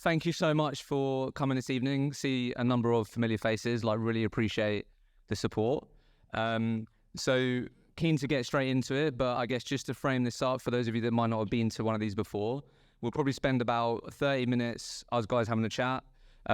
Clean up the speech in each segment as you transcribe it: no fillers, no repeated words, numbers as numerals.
thank you so much for coming this evening. See a number of familiar faces, really appreciate the support. So keen to get straight into it, but I guess just to frame this up for those of you that might not have been to one of these before, we'll probably spend about 30 minutes, us guys having a chat.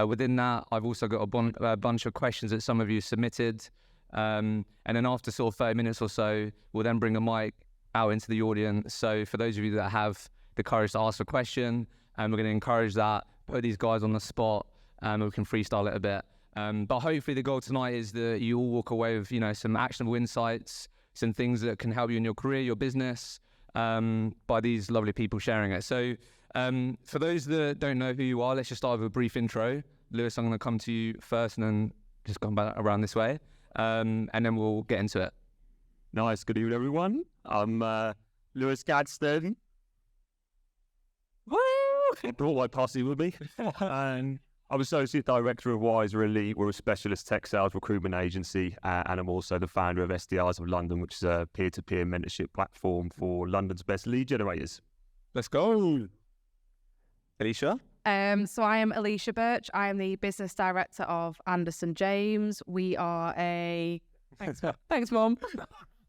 Within that, I've also got a bunch of questions that some of you submitted. And then after sort of 30 minutes or so, we'll then bring a mic out into the audience. So for those of you that have the courage to ask a question, we're going to encourage that, put these guys on the spot, and we can freestyle it a bit. But hopefully the goal tonight is that you all walk away with, some actionable insights, some things that can help you in your career, your business, by these lovely people sharing it. So for those that don't know who you are, let's just start with a brief intro. Lewis, I'm going to come to you first and then just come back around this way. And then we'll get into it. Nice. Good evening, everyone. I'm Lewis Gadsden. Woo! Brought my posse with me. And I'm Associate Director of Wiser Elite. We're a specialist tech sales recruitment agency. And I'm also the founder of SDRs of London, which is a peer-to-peer mentorship platform for London's best lead generators. Let's go. Alicia? So I am Alicia Birch. I am the business director of Anderson James. We are a... Thanks, Mum.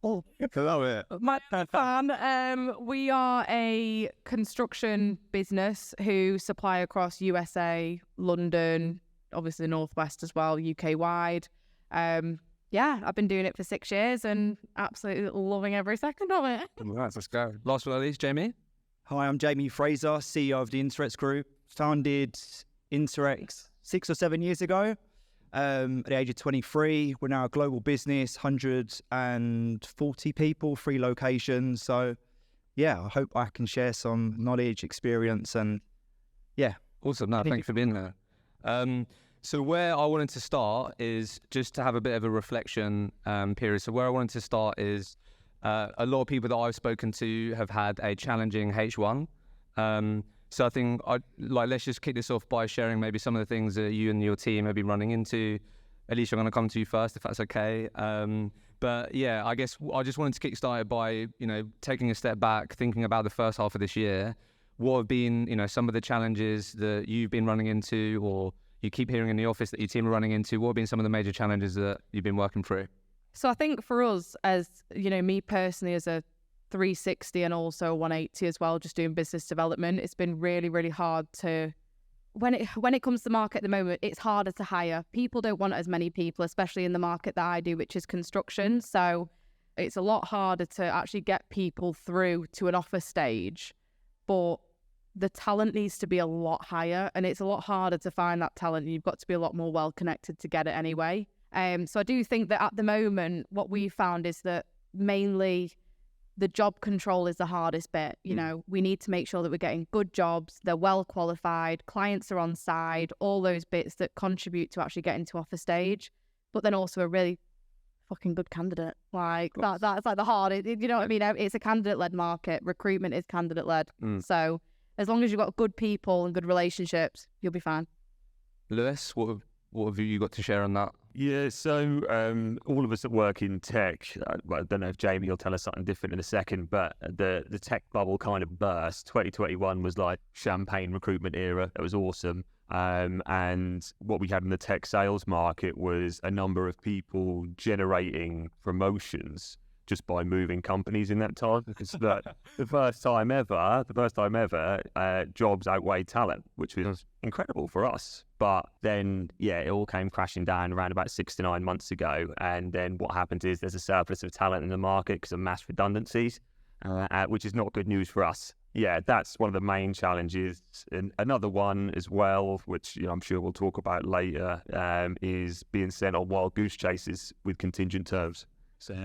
Oh, love it. My fan. We are a construction business who supply across USA, London, obviously the Northwest as well, UK wide. I've been doing it for 6 years and absolutely loving every second of it. Right, let's go. Last but not least, Jamie? Hi, I'm Jamie Fraser, CEO of the Interex Group. Founded Interex 6 or 7 years ago. At the age of 23, we're now a global business, 140 people, 3 locations. So, I hope I can share some knowledge, experience, and Awesome. No, thank you for being there. So where I wanted to start is just to have a bit of a reflection period. So where I wanted to start is a lot of people that I've spoken to have had a challenging H1. So I think let's just kick this off by sharing maybe some of the things that you and your team have been running into. Alicia, I'm going to come to you first, if that's okay. But I guess I just wanted to kick start by, taking a step back, thinking about the first half of this year. What have been, some of the challenges that you've been running into, or you keep hearing in the office that your team are running into? What have been some of the major challenges that you've been working through? So I think for us, as me personally, as a 360 and also 180 as well, just doing business development, it's been really, really hard to, when it comes to the market at the moment, it's harder to hire. People don't want as many people, especially in the market that I do, which is construction. So it's a lot harder to actually get people through to an offer stage, but the talent needs to be a lot higher, and it's a lot harder to find that talent. You've got to be a lot more well connected to get it anyway. So I do think that at the moment, what we found is that mainly the job control is the hardest bit. We need to make sure that we're getting good jobs, they're well qualified, clients are on side, all those bits that contribute to actually getting to offer stage, but then also a really fucking good candidate. That's like the hardest, you know what I mean? It's a candidate-led market. Recruitment is candidate-led. So as long as you've got good people and good relationships, you'll be fine. Lewis, what have you got to share on that? Yeah, so all of us that work in tech, I don't know if Jamie will tell us something different in a second, but the tech bubble kind of burst. 2021 was like champagne recruitment era. It was awesome. And what we had in the tech sales market was a number of people generating promotions just by moving companies in that time, because the first time ever, jobs outweighed talent, which was incredible for us. But then, it all came crashing down around about 6 to 9 months ago. And then what happens is there's a surplus of talent in the market because of mass redundancies, which is not good news for us. That's one of the main challenges. And another one as well, which I'm sure we'll talk about later, is being sent on wild goose chases with contingent terms. So,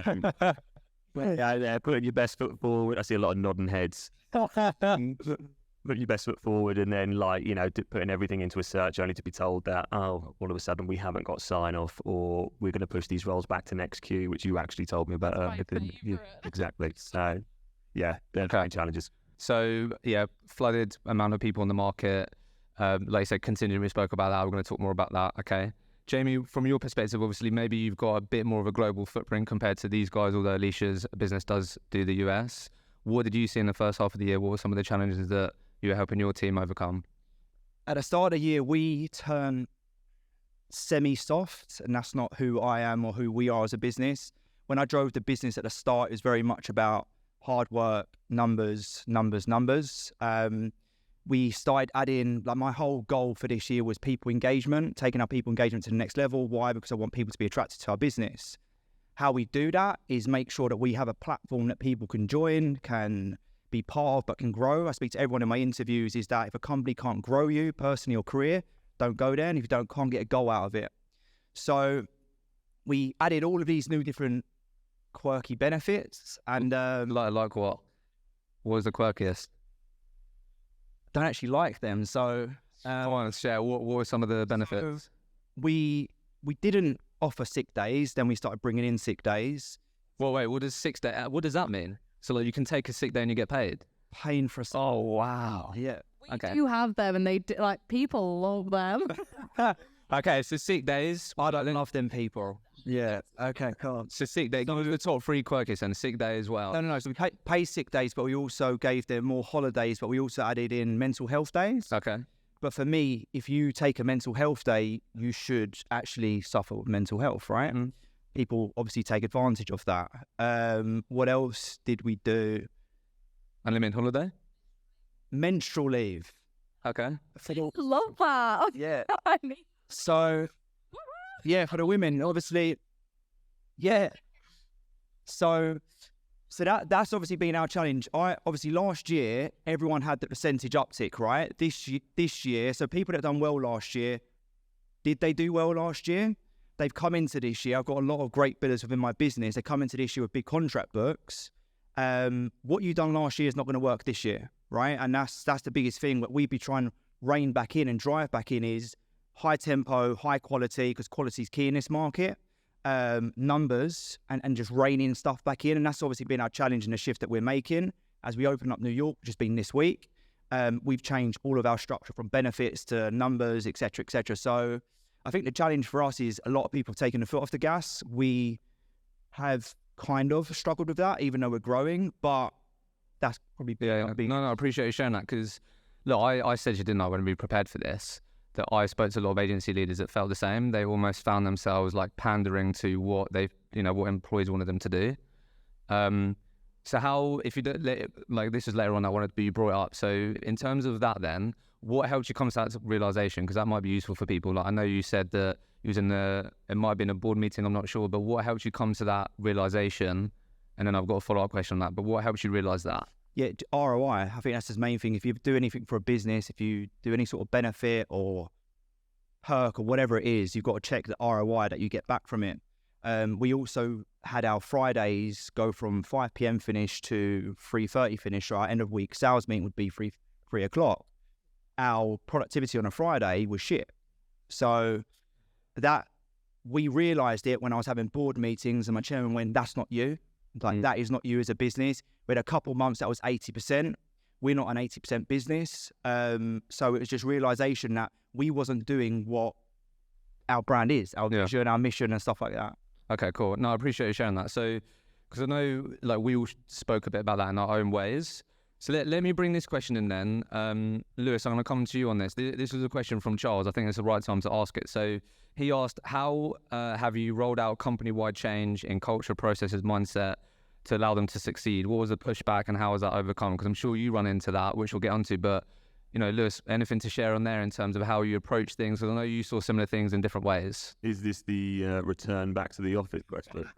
putting your best foot forward. I see a lot of nodding heads. Putting your best foot forward, and then putting everything into a search only to be told that, all of a sudden we haven't got sign off, or we're going to push these roles back to next queue, which you actually told me about. Exactly. So, they're main challenges. So, flooded amount of people on the market. Like I said, continuing, we spoke about that. We're going to talk more about that. Okay. Jamie, from your perspective, obviously, maybe you've got a bit more of a global footprint compared to these guys, although Alicia's business does do the US. What did you see in the first half of the year? What were some of the challenges that you were helping your team overcome? at the start of the year, we turn semi-soft, and that's not who I am or who we are as a business. When I drove the business at the start, it was very much about hard work, numbers. We started adding, like, my whole goal for this year was people engagement, taking our people engagement to the next level. Why? Because I want people to be attracted to our business. How we do that is make sure that we have a platform that people can join, can be part of, but can grow. I speak to everyone in my interviews is that if a company can't grow you personally or career, don't go there. And if you can't get a goal out of it. So we added all of these new different quirky benefits, and Like what? What was the quirkiest? don't actually like them. So Come on, share. What were some of the benefits? we didn't offer sick days. Then we started bringing in sick days. Well, wait. What does that mean? So like you can take a sick day and you get paid? Paying for a Oh wow. yeah. Okay. You have them, and they do, like, people love them. Okay. So sick days. I don't love them people. Yeah. Okay. Cool. So sick day. Give us the top 3 quirkiest and sick day as well. No. So we pay sick days, but we also gave them more holidays. But we also added in mental health days. Okay. But for me, if you take a mental health day, you should actually suffer with mental health, right? Mm. People obviously take advantage of that. What else did we do? Unlimited holiday. Menstrual leave. Okay. Love that. Yeah. I mean, So, yeah, for the women, obviously, yeah. So that's obviously been our challenge. Obviously last year everyone had the percentage uptick, right? This year, so people that done well last year, did they do well last year? They've come into this year. I've got a lot of great billers within my business. They come into this year with big contract books. What you done last year is not going to work this year, right? And that's the biggest thing. What we'd be trying to rein back in and drive back in is high tempo, high quality, because quality is key in this market. Numbers and just reining stuff back in. And that's obviously been our challenge and the shift that we're making as we open up New York, which has been this week. We've changed all of our structure from benefits to numbers, et cetera, et cetera. So I think the challenge for us is a lot of people have taken the foot off the gas. We have kind of struggled with that, even though we're growing, but that's probably big. No, I appreciate you sharing that, because look, I said you didn't know when we prepared for this, that I spoke to a lot of agency leaders that felt the same. They almost found themselves like pandering to what what employees wanted them to do. So how, if you don't, like, this is later on, I wanted to be brought up. So in terms of that, then what helped you come to that realization? Because that might be useful for people. Like, I know you said that you was it might have been a board meeting, I'm not sure, but what helped you come to that realization? And then I've got a follow-up question on that, but what helped you realize that? Yeah, ROI, I think that's the main thing. If you do anything for a business, if you do any sort of benefit or perk or whatever it is, you've got to check the ROI that you get back from it. We also had our Fridays go from 5 p.m. finish to 3:30 finish. So our end of week sales meeting would be 3 o'clock. Our productivity on a Friday was shit. So that, we realized it when I was having board meetings and my chairman went, that's not you. Like, that is not you as a business. We had a couple months that was 80%. We're not an 80% business. So it was just realization that we wasn't doing what our brand is, our vision, our mission and stuff like that. Okay, cool. No, I appreciate you sharing that. So, because I know, like, we all spoke a bit about that in our own ways. So let me bring this question in then. Lewis, I'm going to come to you on this. This was a question from Charles. I think it's the right time to ask it. So he asked, how have you rolled out company-wide change in culture, processes, mindset to allow them to succeed? What was the pushback and how was that overcome? Because I'm sure you run into that, which we'll get onto. But, Lewis, anything to share on there in terms of how you approach things? Because I know you saw similar things in different ways. Is this the return back to the office question?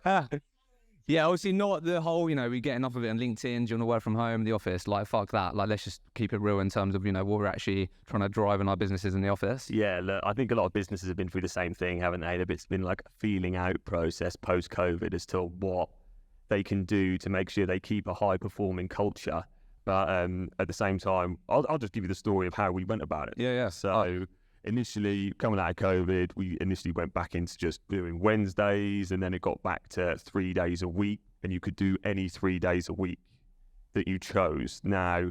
Yeah, obviously not the whole, we get enough of it on LinkedIn. Do you want to work from home, the office? Like, fuck that. Like, let's just keep it real in terms of, what we're actually trying to drive in our businesses in the office. Yeah, look, I think a lot of businesses have been through the same thing, haven't they? It's been like a feeling out process post-COVID as to what they can do to make sure they keep a high-performing culture. But at the same time, I'll just give you the story of how we went about it. Yeah. So initially, coming out of COVID, we initially went back into just doing Wednesdays, and then it got back to 3 days a week, and you could do any 3 days a week that you chose. Now,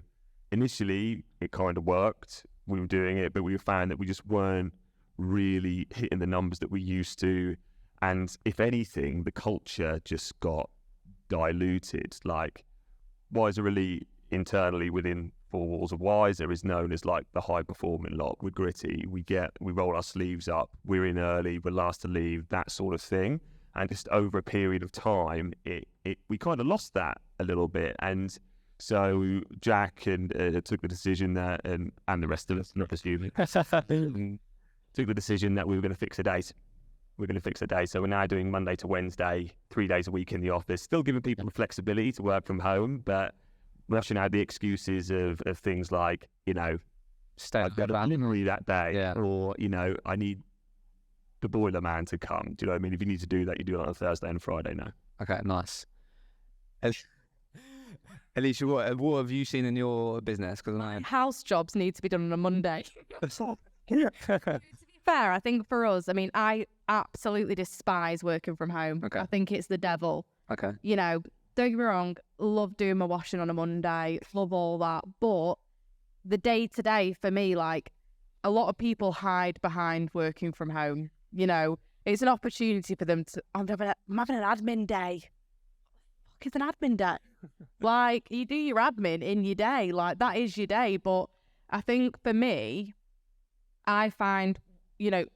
initially, it kind of worked. We were doing it, but we found that we just weren't really hitting the numbers that we used to. And if anything, the culture just got diluted. Like, Wiser really internally within four walls of Wiser is known as like the high performing lot. We're gritty. We roll our sleeves up. We're in early. We're last to leave. That sort of thing. And just over a period of time, we kind of lost that a little bit. And so Jack took the decision that, and the rest of us, not assuming, took the decision that we were going to fix a date. We're going to fix a day. So we're now doing Monday to Wednesday, 3 days a week in the office, still giving people the flexibility to work from home, but rushing out the excuses of things like, Stay I've got a delivery that day, Yeah. or, I need the boiler man to come. Do you know what I mean? If you need to do that, you do it on a Thursday and Friday now. Okay, nice. Alicia, what have you seen in your business? Because House jobs need to be done on a Monday. To be fair, I think for us, I absolutely despise working from home. Okay. I think it's the devil. okay, Don't get me wrong, love doing my washing on a Monday, love all that. But the day to day for me, like, a lot of people hide behind working from home. It's an opportunity for them to, I'm having an admin day. Fuck, it's an admin day. Like, you do your admin in your day, like, that is your day. But I think for me, I find,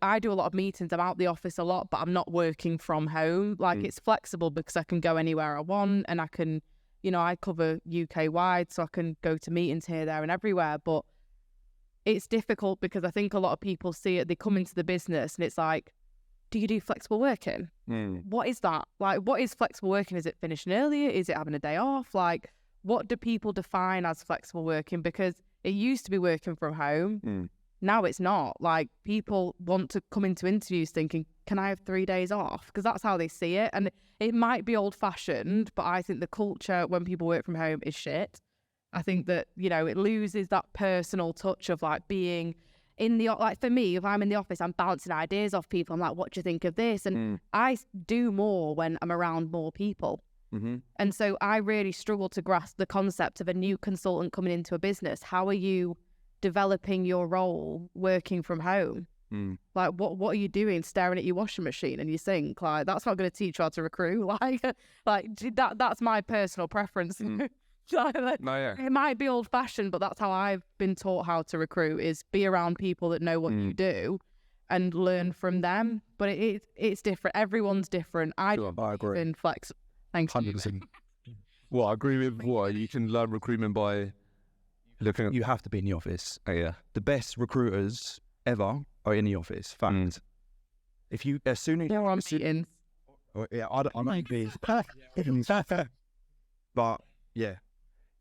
I do a lot of meetings. I'm out the office a lot, but I'm not working from home. Like, it's flexible because I can go anywhere I want, and I can, I cover UK wide, so I can go to meetings here, there and everywhere. But it's difficult because I think a lot of people see it, they come into the business and it's like, do you do flexible working? What is that? Like, what is flexible working? Is it finishing earlier? Is it having a day off? Like, what do people define as flexible working? Because it used to be working from home. Now it's not. Like, people want to come into interviews thinking, can I have 3 days off? Because that's how they see it. And it might be old fashioned, but I think the culture when people work from home is shit. I think that, it loses that personal touch of like being in the, like for me, if I'm in the office, I'm bouncing ideas off people. I'm like, what do you think of this? And I do more when I'm around more people. And so I really struggle to grasp the concept of a new consultant coming into a business. How are you developing your role working from home? Like, what are you doing staring at your washing machine and your sink? Like, that's not going to teach you how to recruit. That's my personal preference. It might be old fashioned, but that's how I've been taught how to recruit, is be around people that know what you do and learn from them. But it's different. Everyone's different. I agree. been flexible. Thank you. 100%. Well, I agree with what you can learn recruitment by looking at. You have to be in the office. Oh, yeah. The best recruiters ever are in the office. Fact. If you, as soon as They're on meetings. yeah, I might be, but yeah.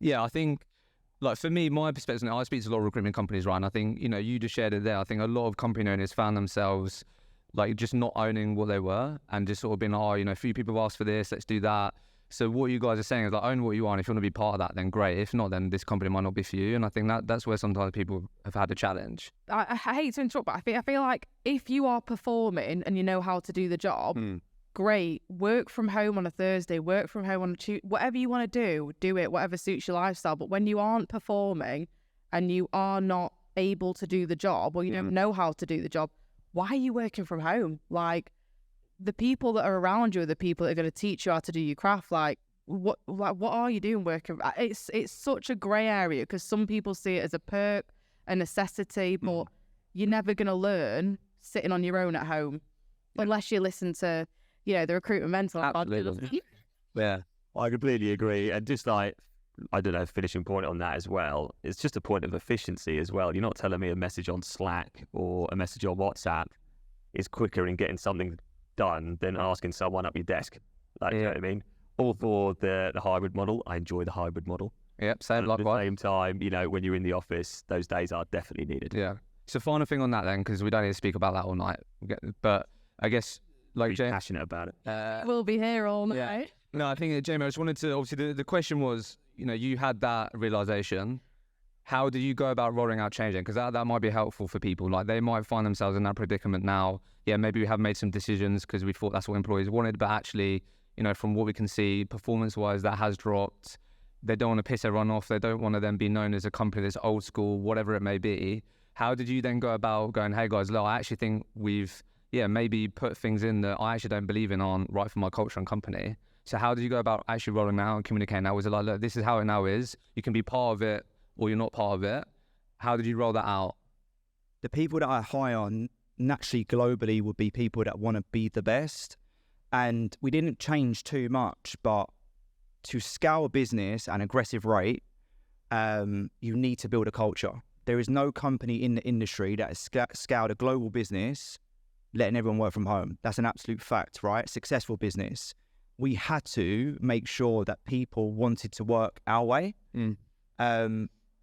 Yeah, I think, like, for me, my perspective, I speak to a lot of recruitment companies, right? And I think, you just shared it there. I think a lot of company owners found themselves, like, just not owning what they were and just sort of being like, a few people have asked for this, let's do that. So what you guys are saying is, like, own what you are, and if you want to be part of that, then great. If not, then this company might not be for you. And I think that's where sometimes people have had a challenge. I hate to interrupt, but I feel like if you are performing and you know how to do the job, great. Work from home on a Thursday, work from home on a Tuesday, whatever you want to do it, whatever suits your lifestyle. But when you aren't performing and you are not able to do the job, or you don't know how to do the job, why are you working from home? Like, the people that are around you are the people that are going to teach you how to do your craft. Like, what are you doing working? It's such a grey area, because some people see it as a perk, a necessity, but you're never going to learn sitting on your own at home unless you listen to, the recruitment mentor. Absolutely. Yeah. I completely agree. And just like, I don't know, finishing point on that as well, it's just a point of efficiency as well. You're not telling me a message on Slack or a message on WhatsApp is quicker in getting something done than asking someone up your desk. Like, you know what I mean? All for the hybrid model. I enjoy the hybrid model. Yep, same, At the likewise. same time, when you're in the office, those days are definitely needed. Yeah. So final thing on that then, because we don't need to speak about that all night. But I guess, like, Be James, passionate about it. We'll be here all night. Yeah. No, I think, Jamie, I just wanted to, obviously, the question was, you had that realization. How do you go about rolling out changing? Because that might be helpful for people. Like, they might find themselves in that predicament now. Yeah, maybe we have made some decisions because we thought that's what employees wanted, but actually, from what we can see, performance-wise, that has dropped. They don't want to piss everyone off. They don't want to then be known as a company that's old school, whatever it may be. How did you then go about going, hey, guys, look, I actually think we've, maybe put things in that I actually don't believe in aren't right for my culture and company? So how did you go about actually rolling out and communicating that? Was it like, look, this is how it now is. You can be part of it or you're not part of it. How did you roll that out? The people that I hire naturally globally would be people that want to be the best. And we didn't change too much, but to scale a business at an aggressive rate, you need to build a culture. There is no company in the industry that has scaled a global business letting everyone work from home. That's an absolute fact, right? Successful business. We had to make sure that people wanted to work our way.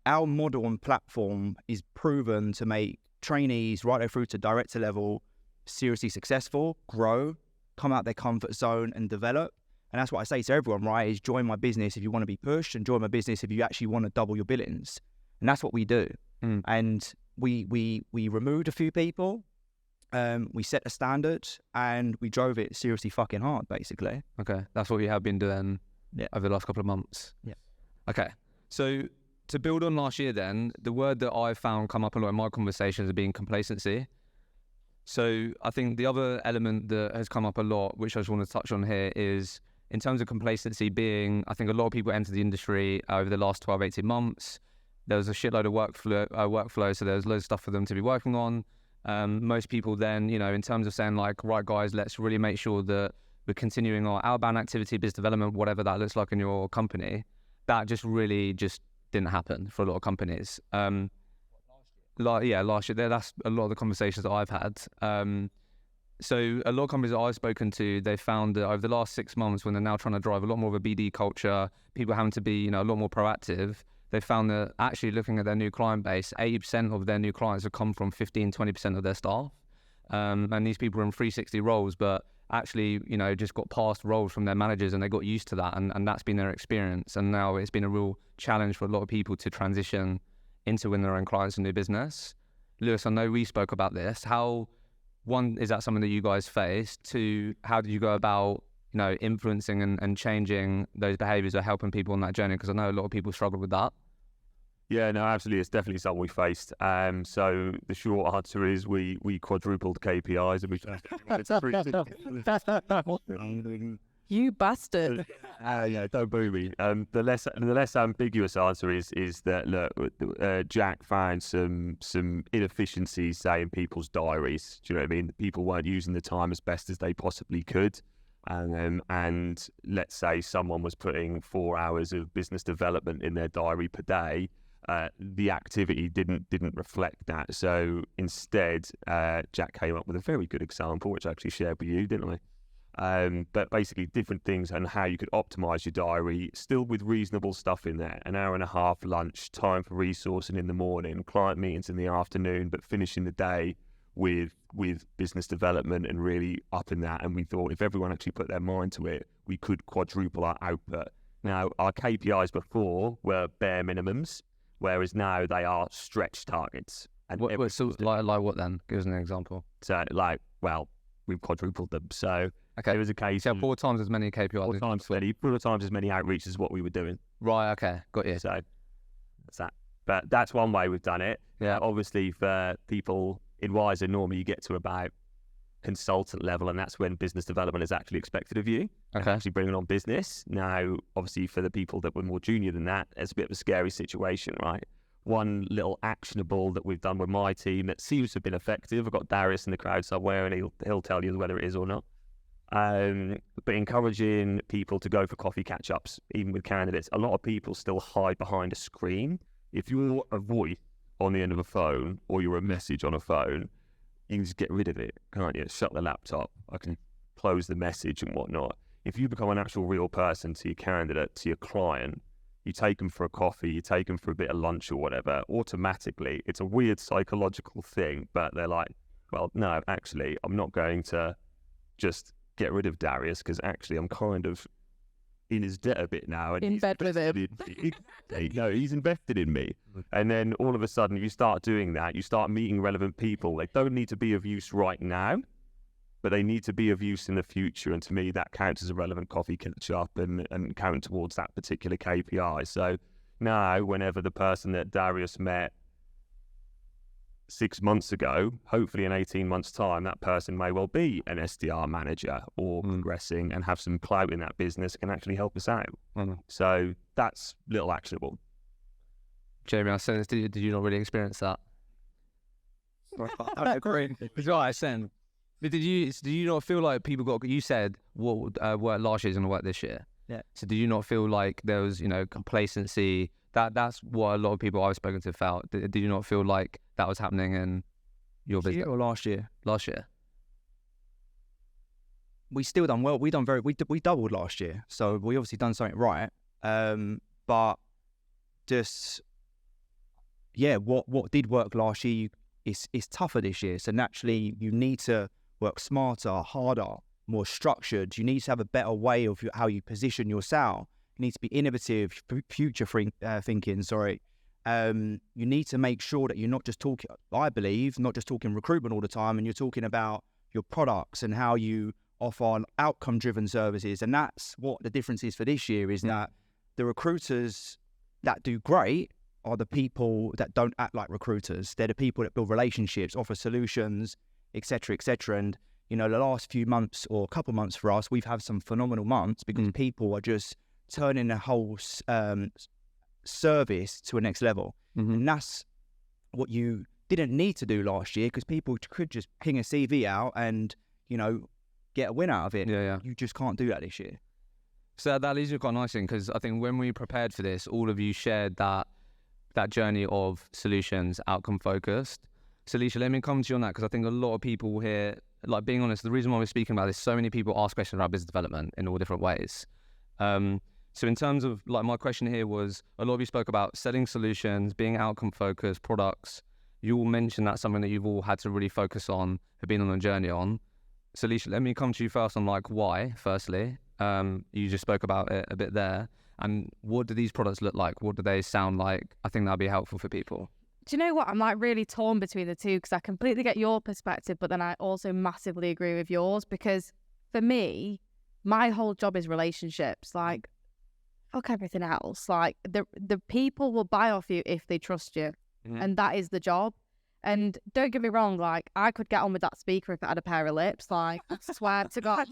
Our model and platform is proven to make trainees right through to director level seriously successful, grow, come out their comfort zone and develop. And that's what I say to everyone, right? Is join my business if you want to be pushed, and join my business if you actually want to double your billings. And that's what we do. And we removed a few people. We set a standard and we drove it seriously fucking hard, basically. Okay, that's what you have been doing over the last couple of months. Yeah. Okay, so to build on last year then, the word that I found come up a lot in my conversations has been complacency. So I think the other element that has come up a lot, which I just want to touch on here, is in terms of complacency being, I think a lot of people entered the industry over the last 12, 18 months. There was a shitload of workflow, so there was loads of stuff for them to be working on. Most people then, in terms of saying like, right guys, let's really make sure that we're continuing our outbound activity, business development, whatever that looks like in your company, that just really just didn't happen for a lot of companies. Last year, that's a lot of the conversations that I've had. So a lot of companies that I've spoken to, they found that over the last 6 months, when they're now trying to drive a lot more of a BD culture, people having to be, a lot more proactive, they found that actually looking at their new client base, 80% of their new clients have come from 15, 20% of their staff. And these people are in 360 roles, but actually, just got past roles from their managers and they got used to that. And that's been their experience. And now it's been a real challenge for a lot of people to transition into winning their own clients and new business. Lewis, I know we spoke about this. One, is that something that you guys faced? Two, how did you go about, influencing and changing those behaviors or helping people on that journey? Because I know a lot of people struggle with that. Yeah, no, absolutely. It's definitely something we faced. So the short answer is we quadrupled KPIs and we You bastard. yeah, don't boo me. The less ambiguous answer is that look, Jack found some inefficiencies, say, in people's diaries. Do you know what I mean? People weren't using the time as best as they possibly could. And let's say someone was putting 4 hours of business development in their diary per day. The activity didn't reflect that. So instead, Jack came up with a very good example, which I actually shared with you, didn't I? But basically different things and how you could optimize your diary, still with reasonable stuff in there. An hour and a half lunch, time for resourcing in the morning, client meetings in the afternoon, but finishing the day with business development and really upping that. And we thought if everyone actually put their mind to it, we could quadruple our output. Now, our KPIs before were bare minimums, whereas now they are stretch targets. And Like what then? Give us an example. So we've quadrupled them. So okay, it was a case so of 4 times as many KPIs. 4 times as many outreaches as what we were doing. Right, okay, got you. So that's that. But that's one way we've done it. Yeah. Obviously, for people in Wiser, normally you get to about consultant level, and that's when business development is actually expected of you. Okay. Actually bringing on business. Now, obviously, for the people that were more junior than that, it's a bit of a scary situation, right? One little actionable that we've done with my team that seems to have been effective. I've got Darius in the crowd somewhere, and he'll tell you whether it is or not. But encouraging people to go for coffee catch-ups, even with candidates. A lot of people still hide behind a screen. If you're a voice on the end of a phone or you're a message on a phone, you can just get rid of it, can't you? Shut the laptop. I can close the message and whatnot. If you become an actual real person to your candidate, to your client, you take them for a coffee, you take them for a bit of lunch or whatever, automatically, it's a weird psychological thing, but they're like, well, no, actually, I'm not going to just get rid of Darius because actually I'm kind of in his debt a bit now. And in bed with him. No, he's invested in me. And then all of a sudden you start doing that, you start meeting relevant people. They don't need to be of use right now, but they need to be of use in the future. And to me, that counts as a relevant coffee catch up and count towards that particular KPI. So now, whenever the person that Darius met 6 months ago, hopefully in 18 months' time, that person may well be an SDR manager or progressing and have some clout in that business, can actually help us out. So that's little actionable. Jamie, I sense, did you not really experience that? I don't agree. That's what I sense. But did you not feel like people got? You said what worked last year is going to work this year. Yeah. So did you not feel like there was, complacency? That's what a lot of people I've spoken to felt. Did you not feel like that was happening in your business Or last year? last year? We still done well. We doubled last year, so we obviously done something right. But just what did work last year is tougher this year. So naturally, you need to work smarter, harder, more structured. You need to have a better way of how you position yourself. You need to be innovative, future thinking. Sorry. You need to make sure that you're not just talking. I believe not just talking recruitment all the time, and you're talking about your products and how you offer outcome-driven services. And that's what the difference is for this year, is that the recruiters that do great are the people that don't act like recruiters. They're the people that build relationships, offer solutions, etc., etc. And, the last few months or couple months for us, we've had some phenomenal months because people are just turning the whole service to a next level. And that's what you didn't need to do last year, because people could just ping a CV out and, get a win out of it. Yeah. You just can't do that this year. So that leads me quite nicely, because I think when we prepared for this, all of you shared that journey of solutions, outcome focused. So Alicia, let me come to you on that, because I think a lot of people here, like, being honest, the reason why we're speaking about this, so many people ask questions about business development in all different ways. So in terms of, like, my question here was, a lot of you spoke about selling solutions, being outcome focused, products. You all mentioned that's something that you've all had to really focus on, have been on a journey on. So Alicia, let me come to you first on, like, why, firstly. You just spoke about it a bit there. And what do these products look like? What do they sound like? I think that'd be helpful for people. Do you know what? I'm like really torn between the two, because I completely get your perspective, but then I also massively agree with yours, because for me, my whole job is relationships. Like, fuck everything else. Like, the people will buy off you if they trust you. And that is the job. And don't get me wrong, like, I could get on with that speaker if it had a pair of lips. Like, I swear to God.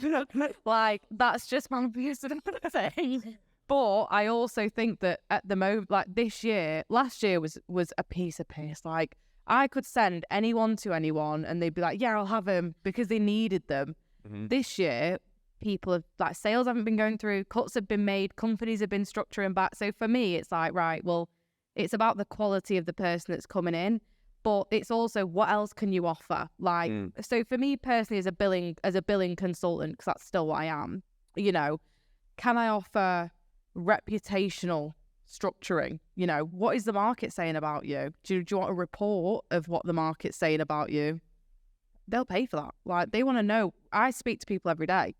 Like, that's just my views of the thing. But I also think that at the moment, like last year was a piece of piss. Like, I could send anyone to anyone and they'd be like, yeah, I'll have them, because they needed them. This year, people have, like, sales haven't been going through, cuts have been made, companies have been structuring back. So for me, it's like, right, well, it's about the quality of the person that's coming in, but it's also what else can you offer? Like, so for me personally, as a billing consultant, because that's still what I am, can I offer reputational structuring? What is the market saying about you? Do you want a report of what the market's saying about you? They'll pay for that. Like, they want to know. I speak to people every day.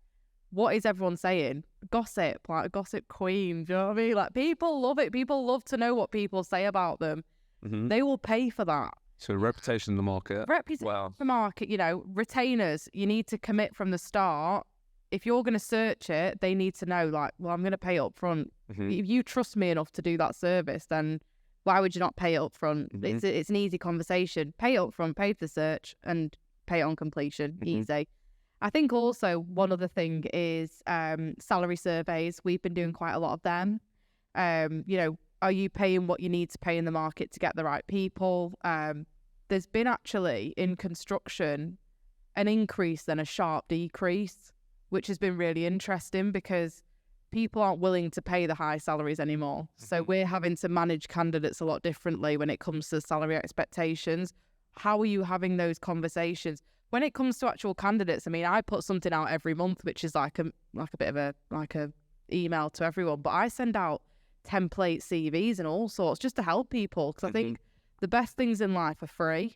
What is everyone saying? Gossip, like a gossip queen. Do you know what I mean? Like, people love it. People love to know what people say about them. They will pay for that. So reputation in the market. Reputation for market, retainers, you need to commit from the start. If you're going to search it, they need to know, like, well, I'm going to pay up front. If you trust me enough to do that service, then why would you not pay up front? It's an easy conversation. Pay up front, pay for the search, and pay on completion. Easy. I think also one other thing is salary surveys. We've been doing quite a lot of them. Are you paying what you need to pay in the market to get the right people? There's been actually in construction an increase, then a sharp decrease, which has been really interesting, because people aren't willing to pay the high salaries anymore. So we're having to manage candidates a lot differently when it comes to salary expectations. How are you having those conversations? When it comes to actual candidates, I mean, I put something out every month, which is like a bit of a email to everyone, but I send out template CVs and all sorts just to help people, because I think the best things in life are free.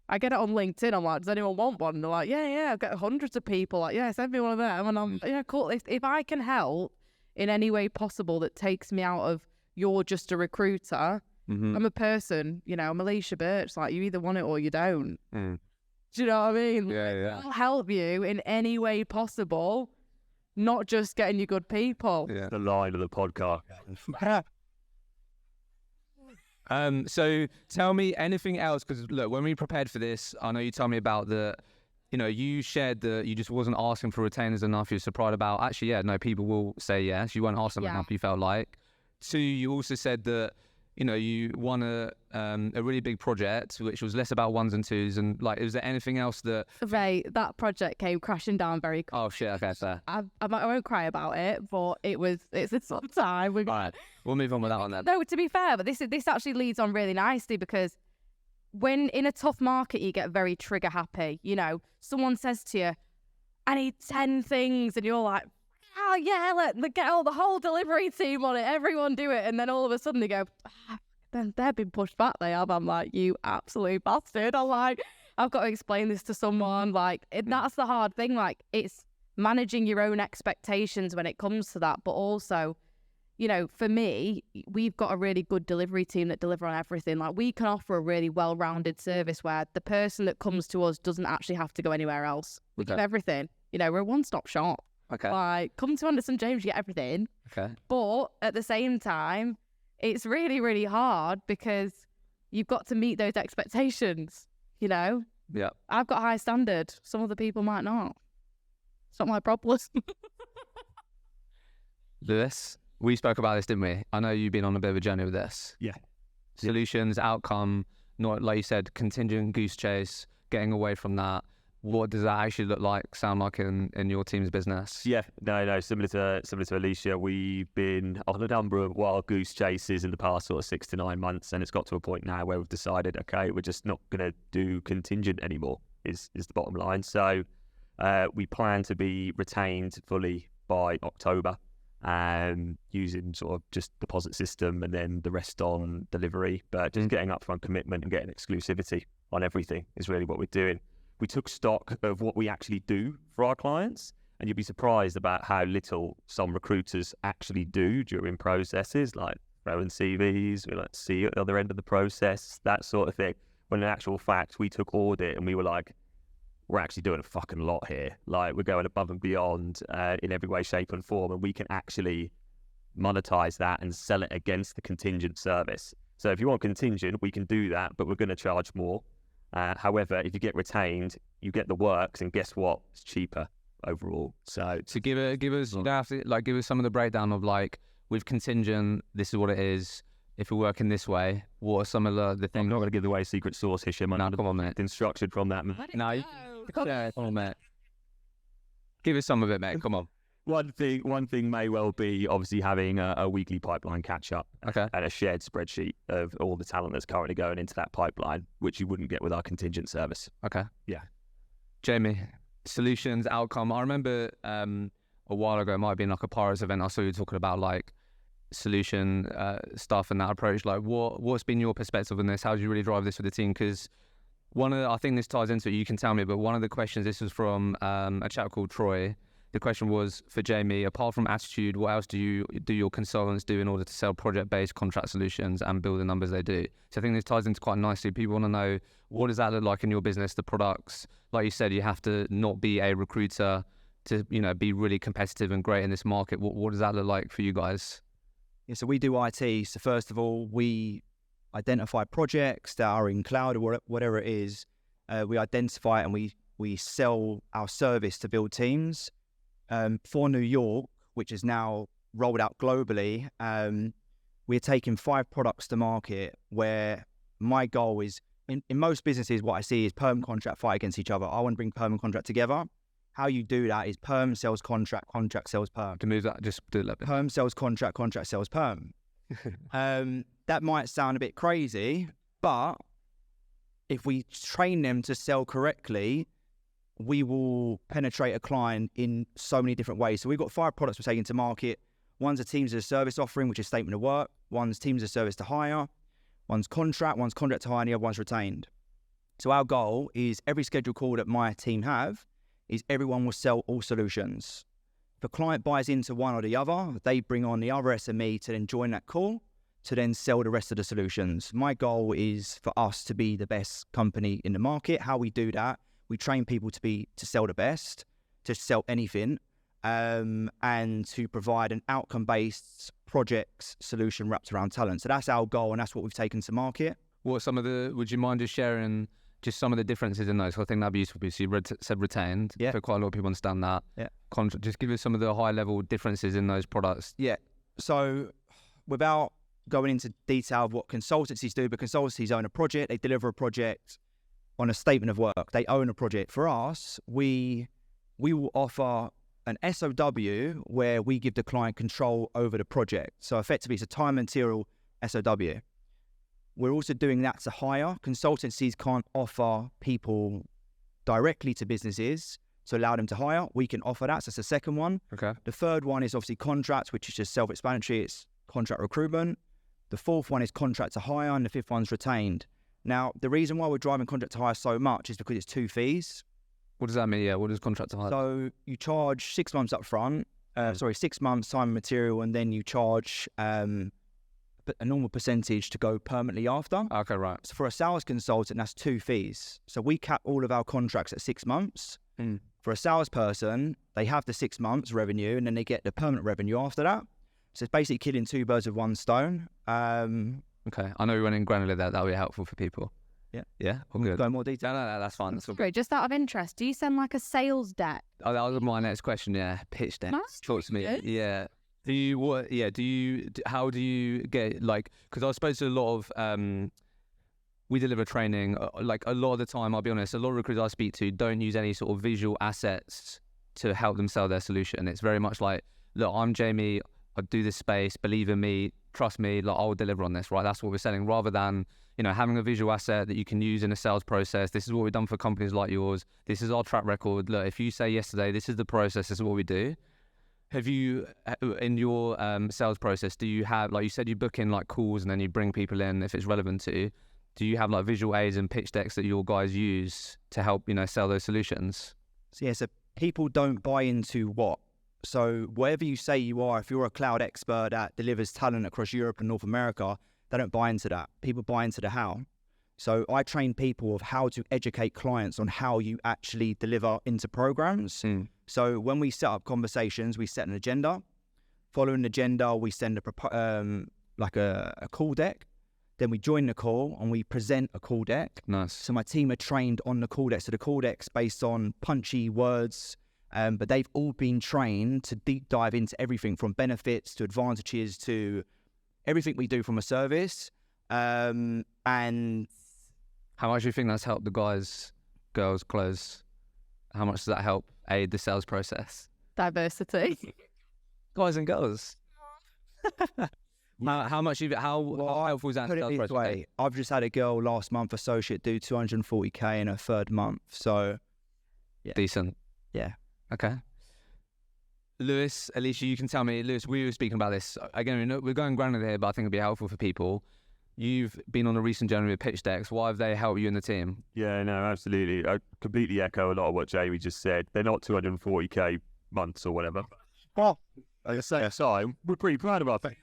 I get it on LinkedIn. I'm like, does anyone want one? And they're like, yeah, I've got hundreds of people. Like, yeah, send me one of them. And I'm, yeah, cool. If I can help in any way possible that takes me out of you're just a recruiter, I'm a person, I'm Alicia Birch. Like, you either want it or you don't. Do you know what I mean? Yeah. I'll help you in any way possible, not just getting you good people. Yeah. The line of the podcast. So tell me anything else, because look, when we prepared for this, I know you told me about you shared that you just wasn't asking for retainers enough. You're surprised about, actually, people will say yes. You weren't asking enough, you felt like. 2, you also said that, you won a really big project, which was less about ones and twos, and like, is there anything else that? Right, that project came crashing down very quickly. Oh shit! Okay, fair. I won't cry about it, but it's a tough time. All right, we'll move on with that one then. No, to be fair, but this actually leads on really nicely, because when in a tough market, you get very trigger happy. Someone says to you, "I need 10 things," and you're like, "Oh yeah, let get all the whole delivery team on it. Everyone do it." And then all of a sudden they go, then they've been pushed back. They have. I'm like, "You absolute bastard!" I'm like, I've got to explain this to someone. Like, that's the hard thing. Like, it's managing your own expectations when it comes to that, but also, for me, we've got a really good delivery team that deliver on everything. Like, we can offer a really well-rounded service where the person that comes to us doesn't actually have to go anywhere else. We give everything. We're a one-stop shop. Okay. Like, come to Anderson James, you get everything. Okay. But at the same time, it's really, really hard because you've got to meet those expectations, Yeah. I've got a high standard. Some other people might not. It's not my problem. Lewis, we spoke about this, didn't we? I know you've been on a bit of a journey with this. Yeah. Solutions, outcome, not like you said, contingent goose chase, getting away from that. What does that actually look like, sound like in your team's business? Yeah, no, similar to Alicia, we've been on a number of wild goose chases in the past sort of 6 to 9 months, and it's got to a point now where we've decided, okay, we're just not going to do contingent anymore, is the bottom line. So we plan to be retained fully by October, using sort of just deposit system and then the rest on delivery, but just getting upfront commitment and getting exclusivity on everything is really what we're doing. We took stock of what we actually do for our clients, and you'd be surprised about how little some recruiters actually do during processes, like throwing CVs, we like to see at the other end of the process, that sort of thing. When in actual fact, we took audit and we were like, we're actually doing a fucking lot here. Like, we're going above and beyond in every way, shape and form, and we can actually monetize that and sell it against the contingent service. So if you want contingent, we can do that, but we're going to charge more. However, if you get retained, you get the works, and guess what? It's cheaper overall. So give us some of the breakdown of, like, with contingent, this is what it is. If we're working this way, what are some of the things? I'm not going to give away secret sauce, Hisham. No, come on, mate. Been structured from that. No, come on, mate. Give us some of it, mate. Come on. One thing may well be obviously having a weekly pipeline catch up, Okay. and a shared spreadsheet of all the talent that's currently going into that pipeline, which you wouldn't get with our contingent service. Okay. Yeah. Jamie, solutions, outcome. I remember a while ago, it might have been like a Pirates event, I saw you talking about like solution stuff and that approach. Like, what's been your perspective on this? How do you really drive this with the team? Because I think this ties into it, you can tell me, but one of the questions, this was from a chap called Troy. The question was for Jamie, apart from attitude, what else do your consultants do in order to sell project-based contract solutions and build the numbers they do? So I think this ties into quite nicely. People want to know, what does that look like in your business, the products? Like you said, you have to not be a recruiter to, be really competitive and great in this market. What does that look like for you guys? Yeah, so we do IT. So first of all, we identify projects that are in cloud or whatever it is. We identify it and we sell our service to build teams. For New York, which is now rolled out globally, we're taking 5 products to market where my goal is, in most businesses, what I see is perm contract fight against each other. I want to bring perm and contract together. How you do that is perm sells contract, contract sells perm. To move that, just do it a little bit. Perm sells contract, contract sells perm. That might sound a bit crazy, but if we train them to sell correctly, we will penetrate a client in so many different ways. So we've got 5 products we're taking to market. One's a teams as a service offering, which is statement of work. One's teams as a service to hire. One's contract to hire, and the other one's retained. So our goal is every scheduled call that my team have is everyone will sell all solutions. If a client buys into one or the other, they bring on the other SME to then join that call to then sell the rest of the solutions. My goal is for us to be the best company in the market. How we do that, we train people to sell the best, to sell anything, and to provide an outcome-based projects solution wrapped around talent. So that's our goal, and that's what we've taken to market. Would you mind just sharing just some of the differences in those? I think that'd be useful because you said retained. Yeah. So quite a lot of people understand that. Yeah. Just give us some of the high-level differences in those products. Yeah. So without going into detail of what consultancies do, but consultancies own a project, they deliver a project on a statement of work. They own a project. For us, we will offer an SOW where we give the client control over the project. So effectively, it's a time and material SOW. We're also doing that to hire. Consultancies can't offer people directly to businesses to allow them to hire. We can offer that. So that's the second one. Okay. The third one is obviously contracts, which is just self-explanatory. It's contract recruitment. The fourth one is contract to hire, and the fifth one's retained. Now, the reason why we're driving contract to hire so much is because it's 2 fees. What does that mean? Yeah, what does contract to hire? So you charge 6 months up front, 6 months time and material, and then you charge a normal percentage to go permanently after. Okay, right. So for a sales consultant, that's 2 fees. So we cap all of our contracts at 6 months. For a salesperson, they have the 6 months revenue, and then they get the permanent revenue after that. So it's basically killing 2 birds with 1 stone. Okay, I know we went in granular there. That'll be helpful for people. Yeah. Yeah, all good. Go in more detail. No, that's fine. That's all good. Great. Just out of interest, do you send like a sales deck? Oh, that was my next question. Yeah, pitch deck. That's Talk to me. good. Yeah. Do you what? Yeah. How do you get like? Because I suppose to a lot of we deliver training. Like a lot of the time, I'll be honest. A lot of recruiters I speak to don't use any sort of visual assets to help them sell their solution. It's very much like, look, I'm Jamie. I do this space. Believe in me. Trust me. Like I'll deliver on this. Right. That's what we're selling. Rather than having a visual asset that you can use in a sales process. This is what we've done for companies like yours. This is our track record. Look, if you say yesterday, this is the process. This is what we do. Have you, in your sales process, do you have, like you said, you book in like calls and then you bring people in if it's relevant to? Do you have like visual aids and pitch decks that your guys use to help, sell those solutions? So people don't buy into what? So whatever you say you are, if you're a cloud expert that delivers talent across Europe and North America, they don't buy into that. People buy into the how. So I train people of how to educate clients on how you actually deliver into programs. So when we set up conversations, we set an agenda. Following the agenda, we send a call deck. Then we join the call and we present a call deck. Nice. So my team are trained on the call deck. So the call deck's based on punchy words, but they've all been trained to deep dive into everything from benefits to advantages to everything we do from a service. And how much do you think that's helped the girls close? How much does that help aid the sales process? Diversity. Guys and girls. How helpful is that? Put it this way, I've just had a girl last month, associate, do 240k in her 3rd month. So, yeah. Decent. Yeah. Okay. Lewis, Alicia, you can tell me. Lewis, we were speaking about this. Again, we're going granular here, but I think it'd be helpful for people. You've been on a recent journey with pitch decks. Why have they helped you and the team? Yeah, no, absolutely. I completely echo a lot of what Jamie just said. They're not 240k months or whatever. Well, like I say, aside, we're pretty proud of our thing.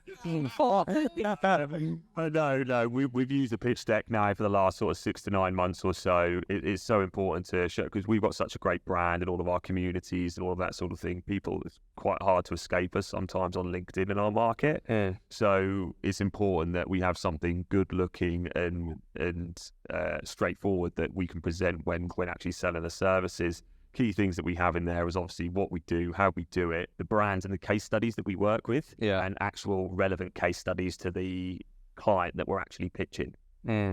No, we've used the pitch deck now for the last sort of 6 to 9 months or so. It's so important to show because we've got such a great brand and all of our communities and all of that sort of thing. It's quite hard to escape us sometimes on LinkedIn in our market. Yeah. So it's important that we have something good looking and straightforward that we can present when actually selling the services. Key things that we have in there is obviously what we do, how we do it, the brands and the case studies that we work with, and actual relevant case studies to the client that we're actually pitching.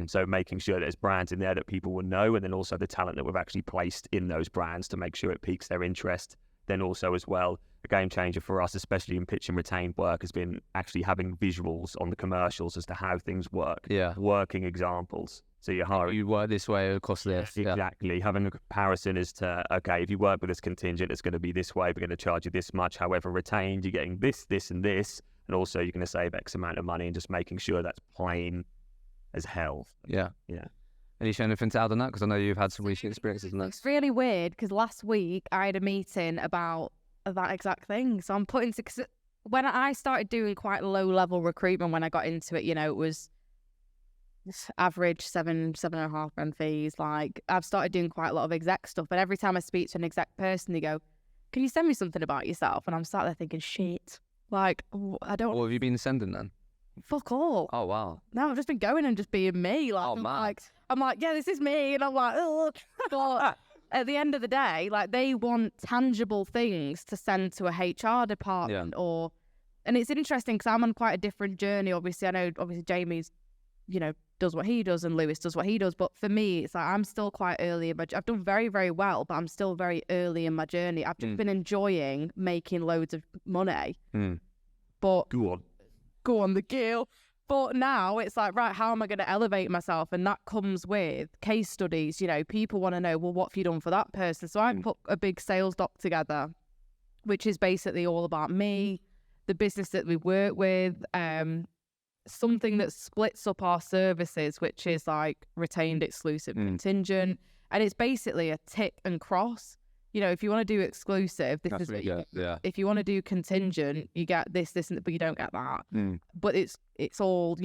So making sure that there's brands in there that people will know, and then also the talent that we've actually placed in those brands to make sure it piques their interest. Then also as well, a game changer for us, especially in pitch and retained work, has been actually having visuals on the commercials as to how things work. Yeah. Working examples. So you're hiring. You work this way across this. Exactly. Having a comparison as to, okay, if you work with this contingent, it's going to be this way. We're going to charge you this much. However, retained, you're getting this, and this. And also you're going to save X amount of money and just making sure that's plain as hell. Yeah. Yeah. Alicia, anything to add on that? Because I know you've had some recent experiences in that. It's really weird because last week I had a meeting about that exact thing. So I'm putting, because when I started doing quite low level recruitment, when I got into it, it was average 7.5 grand fees. Like I've started doing quite a lot of exec stuff, but every time I speak to an exec person, they go, "Can you send me something about yourself?" And I'm sat there thinking, shit, like I don't. What have you been sending then? Fuck all. Oh wow. No, I've just been going and just being me. Like, I'm like, yeah, this is me, and I'm like, oh. But at the end of the day, like they want tangible things to send to a HR department or and it's interesting because I'm on quite a different journey. Obviously, I know Jamie's, does what he does and Lewis does what he does. But for me, it's like I'm still quite early in I've done very, very well, but I'm still very early in my journey. I've just been enjoying making loads of money. But go on the gill. But now it's like, right, how am I going to elevate myself? And that comes with case studies. People want to know, well, what have you done for that person? So I put a big sales doc together, which is basically all about me, the business that we work with, something that splits up our services, which is like retained, exclusive, contingent. And it's basically a tick and cross. If you want to do exclusive, this is what you get. Yeah. If you want to do contingent, you get this, but you don't get that. But it's all,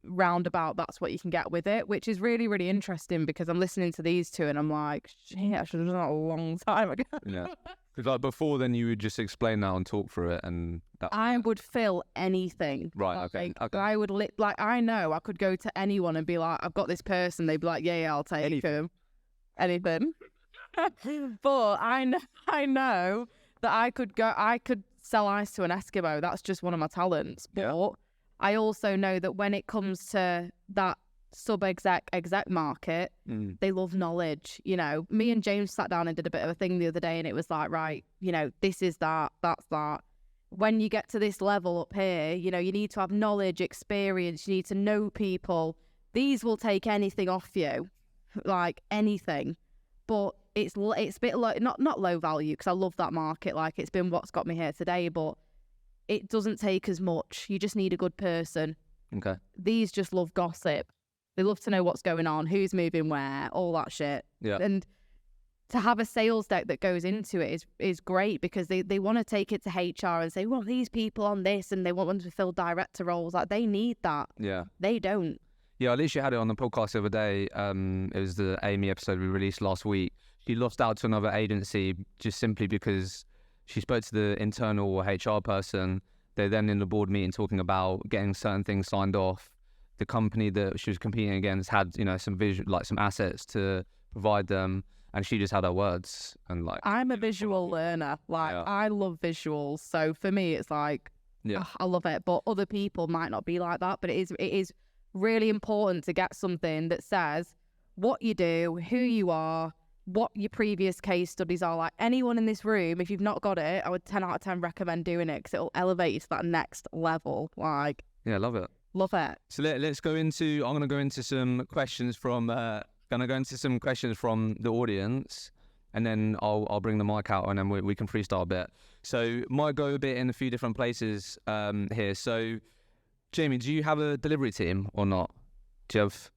roundabout. That's what you can get with it, which is really, really interesting because I'm listening to these two and I'm like, shit, I should have done that a long time ago. Yeah. Because like before then you would just explain that and talk through it and that. I would fill anything. Right, okay. I would I know I could go to anyone and be like, I've got this person. They'd be like, yeah, I'll take him. Anything. But I know that I could sell ice to an Eskimo. That's just one of my talents. But I also know that when it comes to that sub-exec market, they love knowledge. Me and James sat down and did a bit of a thing the other day and it was like, right, this is that, that's that. When you get to this level up here, you need to have knowledge, experience, you need to know people. These will take anything off you, like anything. But it's a bit low, not low value because I love that market. Like it's been what's got me here today, but it doesn't take as much. You just need a good person. Okay. These just love gossip. They love to know what's going on, who's moving where, all that shit. Yeah. And to have a sales deck that goes into it is great because they want to take it to HR and say, well, these people on this, and they want them to fill director roles. Like they need that. Yeah. They don't. Yeah, I literally had it on the podcast the other day. It was the Amy episode we released last week. She lost out to another agency just simply because she spoke to the internal HR person. They're then in the board meeting talking about getting certain things signed off. The company that she was competing against had, some vision, like some assets to provide them, and she just had her words. And like, I'm a visual learner. Like I love visuals, so for me, it's like, I love it. But other people might not be like that. But it is really important to get something that says what you do, who you are, what your previous case studies are. Like anyone in this room, if you've not got it, I would 10 out of 10 recommend doing it because it'll elevate you to that next level. Like, yeah, love it. Love it. So let's go into. I'm going to go into some questions from. the audience, and then I'll bring the mic out, and then we can freestyle a bit. So might go a bit in a few different places here. So, Jamie, do you have a delivery team or not? Do you have?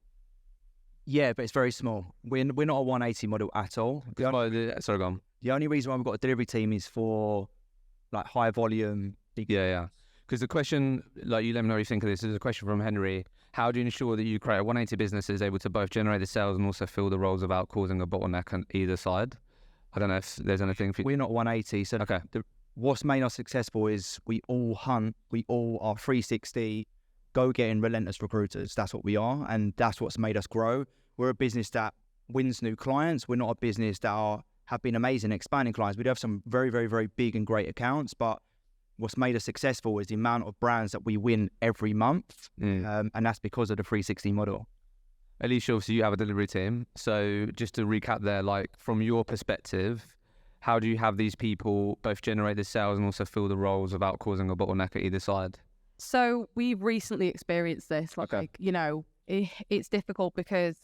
Yeah, but it's very small. We're not a 180 model at all. Sorry, go on. The only reason why we've got a delivery team is for like high volume. Yeah. Because the question, like you let me know what you think of this, is a question from Henry. How do you ensure that you create a 180 business that is able to both generate the sales and also fill the roles without causing a bottleneck on either side? I don't know if there's anything for you. We're not 180. So okay. What's made us successful is we all hunt. We all are 360, go-getting, relentless recruiters. That's what we are. And that's what's made us grow. We're a business that wins new clients. We're not a business that have been amazing expanding clients. We do have some very, very, very big and great accounts, but what's made us successful is the amount of brands that we win every month, and that's because of the 360 model. Alicia, obviously you have a delivery team. So just to recap there, like from your perspective, how do you have these people both generate the sales and also fill the roles without causing a bottleneck at either side? So we've recently experienced this. Like, it's difficult because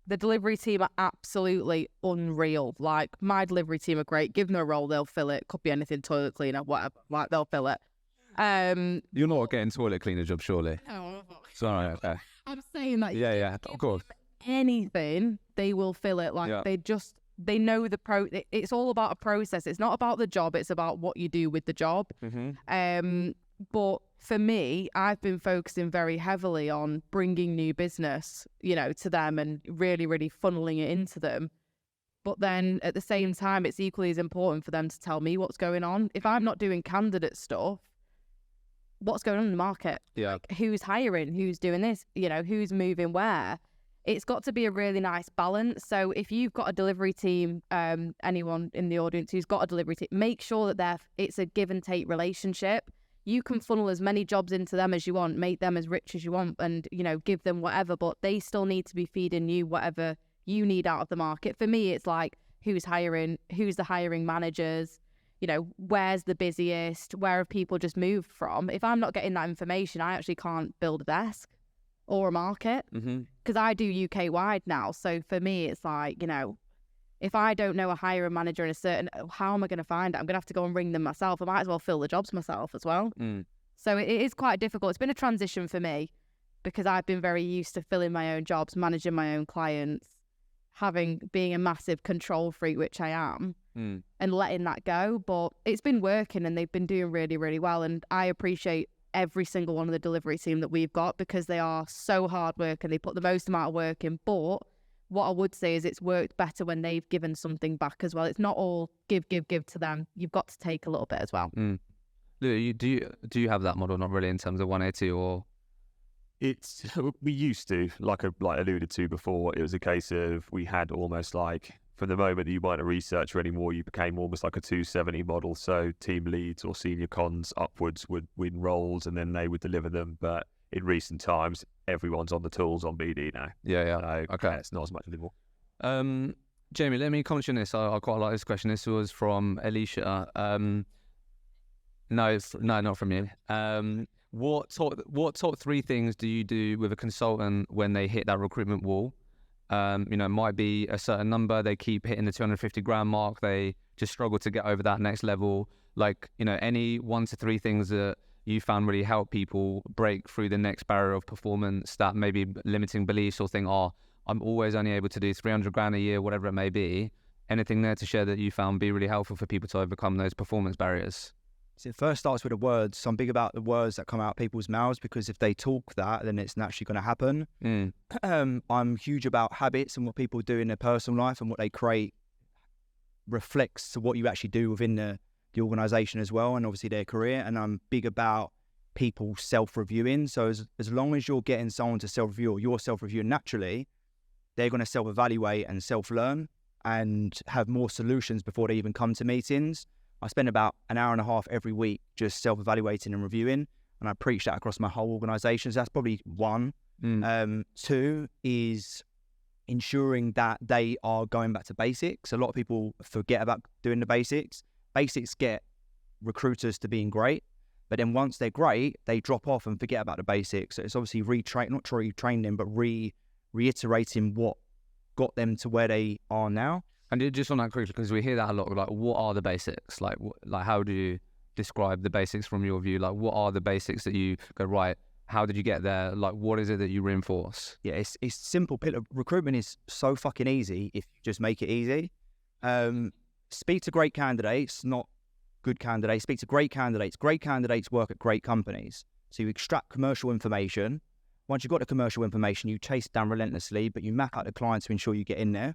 the delivery team are absolutely unreal. Like my delivery team are great. Give them a role, they'll fill it. Could be anything, toilet cleaner, whatever. Like they'll fill it. You're not getting toilet cleaner job, surely? No. Sorry, okay. I'm saying that. Yeah, of course. Anything, they will fill it. Like they know it's all about a process. It's not about the job. It's about what you do with the job. But for me, I've been focusing very heavily on bringing new business, to them and really, really funneling it into them. But then at the same time, it's equally as important for them to tell me what's going on. If I'm not doing candidate stuff, what's going on in the market? Yeah. Like, who's hiring? Who's doing this? Who's moving where? It's got to be a really nice balance. So if you've got a delivery team, anyone in the audience who's got a delivery team, make sure that it's a give and take relationship. you can funnel as many jobs into them as you want, make them as rich as you want, and, you know, give them whatever, but they still need to be feeding you whatever you need out of the market. For me, it's like, who's hiring, who's the hiring managers, you know, where's the busiest, where have people just moved from? If I'm not getting that information, I actually can't build a desk or a market, because I do UK wide now. So for me, it's like, you know, if I don't know a hiring manager in a certain, how am I going to find it? I'm going to have to go and ring them myself. I might as well fill the jobs myself as well. So it is quite difficult. It's been a transition for me, because I've been very used to filling my own jobs, managing my own clients, being a massive control freak, which I am, and letting that go. But it's been working, and they've been doing really, really well. And I appreciate every single one of the delivery team that we've got, because they are so hard work and they put the most amount of work in. But what I would say is it's worked better when they've given something back as well. It's not all give to them. You've got to take a little bit as well. Lou, do you have that model? Not really, in terms of 180, or It's we used to, like I alluded to before, it was a case of we had almost like, from the moment that you weren't a researcher anymore, you became almost like a 270 model. So team leads or senior cons upwards would win roles, and then they would deliver them. But in recent times, everyone's on the tools on BD now. Yeah. So, Okay. it's not as much anymore. Jamie, let me comment on this. I quite like this question. This was from Alicia. No, not from you. What top 3 things do you do with a consultant when they hit that recruitment wall? You know, it might be a certain number. They keep hitting the 250 grand mark. They just struggle to get over that next level. Like, you know, any 1 to 3 things that you found really help people break through the next barrier of performance, that maybe limiting beliefs, or think, oh, I'm always only able to do 300 grand a year, whatever it may be. Anything there to share that you found be really helpful for people to overcome those performance barriers? So it first starts with the words. So I'm big about the words that come out of people's mouths, because if they talk that, then it's naturally going to happen. I'm huge about habits, and what people do in their personal life and what they create reflects to what you actually do within the organisation as well, and obviously their career. And I'm big about people self-reviewing. So as long as you're getting someone to self-review, or you're self-reviewing naturally, they're going to self-evaluate and self-learn and have more solutions before they even come to meetings. I spend about an hour and a half every week just self-evaluating and reviewing, and I preach that across my whole organisation. So that's probably 1. 2 is ensuring that they are going back to basics. A lot of people forget about doing the basics. Basics get recruiters to being great, but then once they're great, they drop off and forget about the basics. So it's obviously not retraining them, but reiterating what got them to where they are now. And just on that quickly, because we hear that a lot, like, what are the basics? Like how do you describe the basics from your view? Like, what are the basics that you go, right, how did you get there? Like, what is it that you reinforce? Yeah, it's simple. Recruitment is so fucking easy if you just make it easy. Speak to great candidates, not good candidates. Speak to great candidates. Great candidates work at great companies. So you extract commercial information. Once you've got the commercial information, you chase it down relentlessly, but you map out the client to ensure you get in there.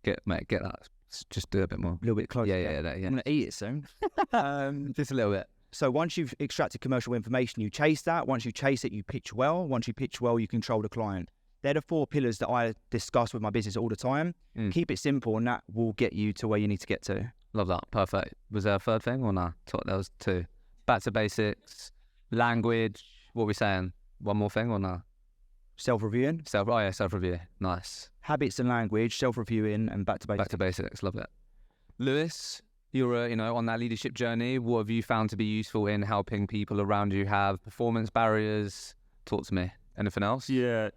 Get that. Just do a bit more. A little bit closer. Yeah. I'm going to eat it soon. Just a little bit. So once you've extracted commercial information, you chase that. Once you chase it, you pitch well. Once you pitch well, you control the client. They're the 4 pillars that I discuss with my business all the time. Keep it simple, and that will get you to where you need to get to. Love that. Perfect. Was there a third thing or nah? That was 2. Back to basics, language. What are we saying? One more thing or nah? Self-reviewing. Self-review. Nice. Habits and language, self-reviewing, and back to basics. Back to basics. Love it. Lewis, you're on that leadership journey. What have you found to be useful in helping people around you have performance barriers? Talk to me. Anything else? Yeah,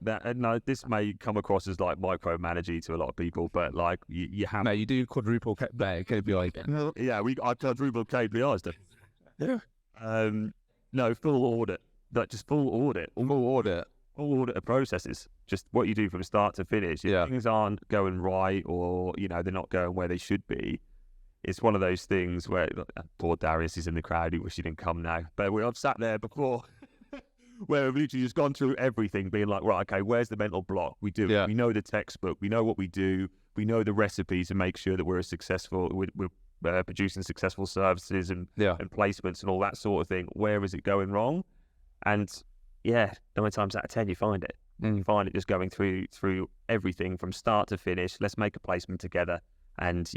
this may come across as like micromanaging to a lot of people, but like you have. No, you do quadruple KPI. Yeah, I quadruple KPIs. No, full audit. Just full audit. Full audit of processes. Just what you do from start to finish. If things aren't going right, or they're not going where they should be, it's one of those things where poor Darius is in the crowd. He wish he didn't come now, but I've sat there before. Where we've literally just gone through everything, being like, right, okay, where's the mental block? We do it. We know the textbook. We know what we do. We know the recipe to make sure that we're producing successful services and placements and all that sort of thing. Where is it going wrong? And 9 times out of 10, you find it. You find it just going through everything from start to finish. Let's make a placement together. And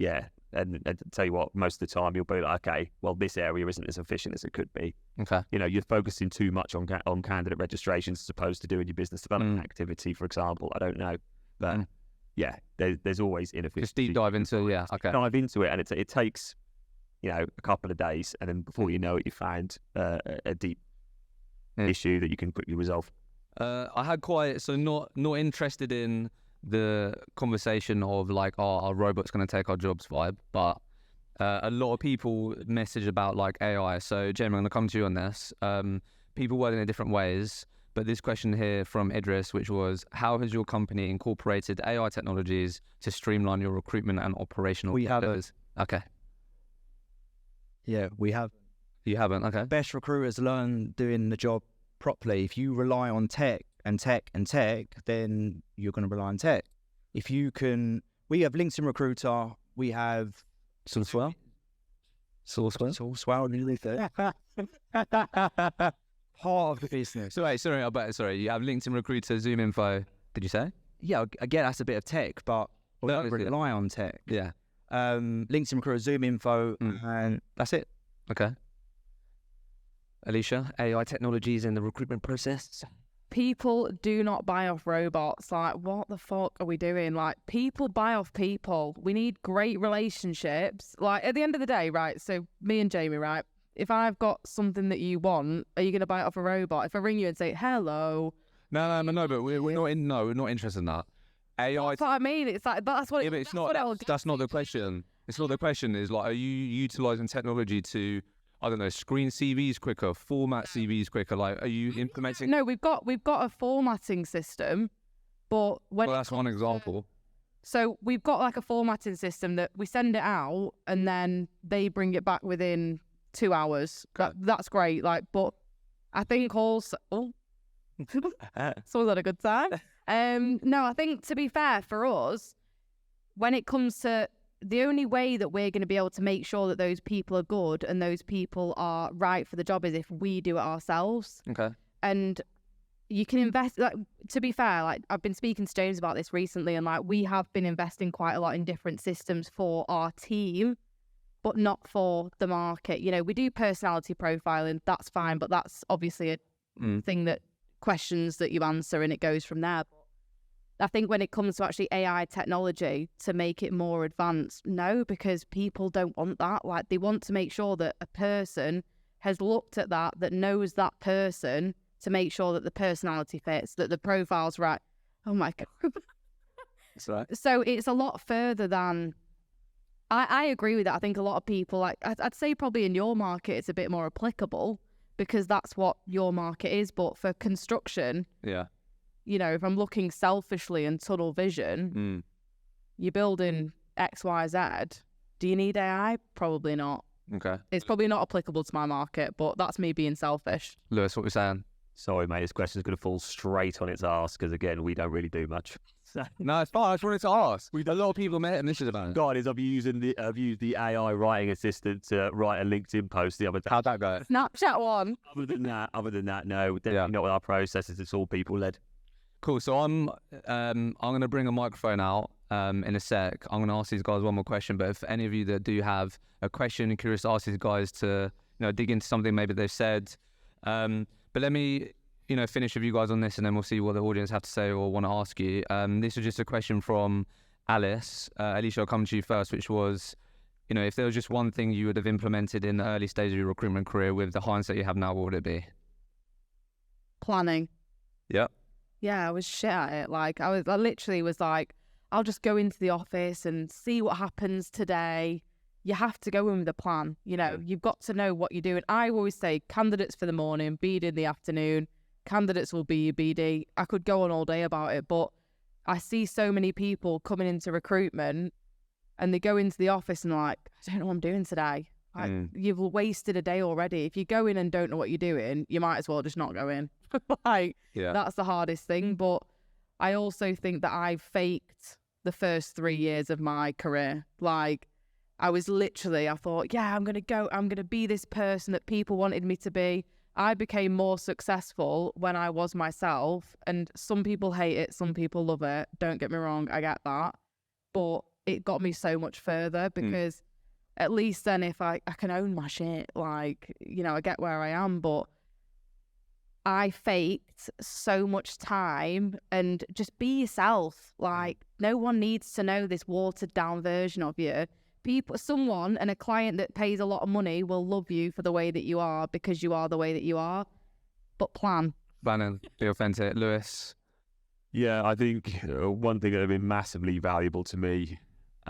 And tell you what, most of the time you'll be like, okay, well, this area isn't as efficient as it could be. Okay. You know, you're focusing too much on candidate registrations as opposed to doing your business development activity, for example. I don't know, but yeah, there's always inefficiency. Just deep dive into Dive into it, and it takes, you know, a couple of days, and then before you know it, you found a deep issue that you can quickly resolve. I had not interested in the conversation of like, oh, are robots going to take our jobs vibe, but a lot of people message about like AI. So Jamie, I'm going to come to you on this. People word in it different ways, but this question here from Idris, which was, how has your company incorporated AI technologies to streamline your recruitment and operational processes? Okay. Yeah, we have. You haven't? Okay. Best recruiters learn doing the job properly. If you rely on tech, then you're going to rely on tech. If you can, we have LinkedIn Recruiter, we have Sourcewell, really good. Part of the business. Sorry, you have LinkedIn Recruiter, Zoom Info, did you say? Yeah, again, that's a bit of tech, but we don't rely on tech. Yeah. LinkedIn Recruiter, Zoom Info, and that's it. Okay. Alicia, AI technologies in the recruitment process? People do not buy off robots. Like, what the fuck are we doing? Like, people buy off people. We need great relationships. Like, at the end of the day, right, so me and Jamie, right, if I've got something that you want, are you going to buy it off a robot? If I ring you and say, hello. No, but we're not interested in that. AI. That's what I mean. It's like, that's what yeah, but it's not. That's not the question. It's not the question. Is like, are you utilizing technology to, I don't know, screen CVs quicker, format CVs quicker? Like, are you implementing? No, we've got a formatting system, but when that's one example. So we've got like a formatting system that we send it out and then they bring it back within 2 hours. That's great. Like, but I think also, someone's had a good time. No, I think to be fair for us, when it comes to the only way that we're going to be able to make sure that those people are good and those people are right for the job is if we do it ourselves. Okay. And you can invest, like, to be fair, like I've been speaking to James about this recently, and like we have been investing quite a lot in different systems for our team, but not for the market. You know, we do personality profiling, that's fine, but that's obviously a thing that questions that you answer and it goes from there. I think when it comes to actually AI technology to make it more advanced, no, because people don't want that. Like, they want to make sure that a person has looked at that knows that person to make sure that the personality fits, that the profile's right. Oh my God. That's right. So it's a lot further than, I agree with that. I think a lot of people, like, I'd say probably in your market, it's a bit more applicable because that's what your market is. But for construction, yeah, you know, if I'm looking selfishly and tunnel vision, you're building X, Y, Z. Do you need AI? Probably not. Okay. It's probably not applicable to my market, but that's me being selfish. Lewis, what we're saying? Sorry, mate, this question is going to fall straight on its arse because, again, we don't really do much. No, it's fine. I just wanted to ask. A lot of people met and this is about it. God, I've used the AI writing assistant to write a LinkedIn post the other day. How'd that go? Snapchat one. Other than that, no, definitely not with our processes. It's all people led. Cool. So I'm going to bring a microphone out in a sec. I'm going to ask these guys one more question. But if any of you that do have a question and curious to ask these guys to, you know, dig into something maybe they've said. But let me, you know, finish with you guys on this, and then we'll see what the audience have to say or want to ask you. This was just a question from Alice. Alicia, I'll come to you first, which was, you know, if there was just one thing you would have implemented in the early stage of your recruitment career with the hindsight you have now, what would it be? Planning. Yeah. Yeah, I was shit at it. Like, I literally was like, I'll just go into the office and see what happens today. You have to go in with a plan. You know, you've got to know what you're doing. I always say candidates for the morning, BD in the afternoon. Candidates will be your BD. I could go on all day about it, but I see so many people coming into recruitment and they go into the office and like, I don't know what I'm doing today. Like, you've wasted a day already. If you go in and don't know what you're doing, you might as well just not go in. Like, that's the hardest thing. But I also think that I faked the first 3 years of my career. Like, I thought, yeah, I'm going to be this person that people wanted me to be. I became more successful when I was myself, and some people hate it, some people love it. Don't get me wrong, I get that. But it got me so much further because at least then if I can own my shit, like, you know, I get where I am, but I faked so much time. And just be yourself. Like, no one needs to know this watered down version of you. Someone and a client that pays a lot of money will love you for the way that you are because you are the way that you are. But plan. Bannon, be authentic. Lewis. Yeah, I think one thing that has been massively valuable to me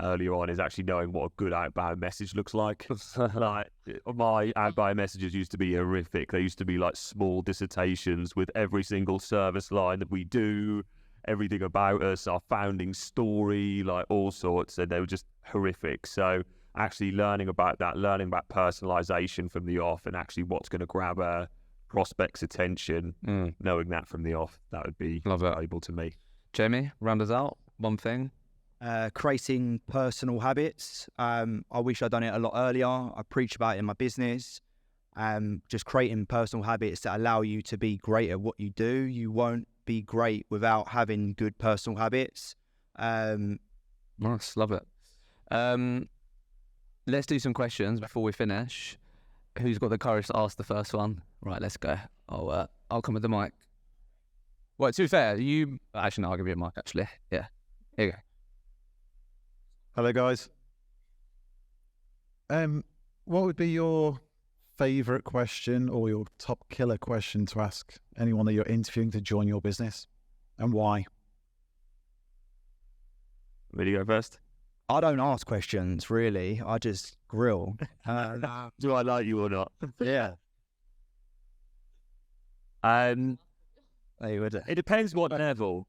earlier on is actually knowing what a good outbound message looks like. Like, my outbound messages used to be horrific. They used to be like small dissertations with every single service line that we do, everything about us, our founding story, like all sorts, and they were just horrific. So actually learning about that, learning about personalization from the off, and actually what's going to grab a prospect's attention, knowing that from the off, that would be valuable to me. Jamie, round us out. One thing. Creating personal habits. I wish I'd done it a lot earlier. I preach about it in my business. Just creating personal habits that allow you to be great at what you do. You won't be great without having good personal habits. Nice, love it. Let's do some questions before we finish. Who's got the courage to ask the first one? Right, let's go. I'll come with the mic. Well, to be fair, actually, no, I'll give you a mic, actually. Yeah, here you go. Hello, guys. What would be your favourite question or your top killer question to ask anyone that you're interviewing to join your business, and why? Will you go first? I don't ask questions, really. I just grill. Do I like you or not? Yeah. It depends what level.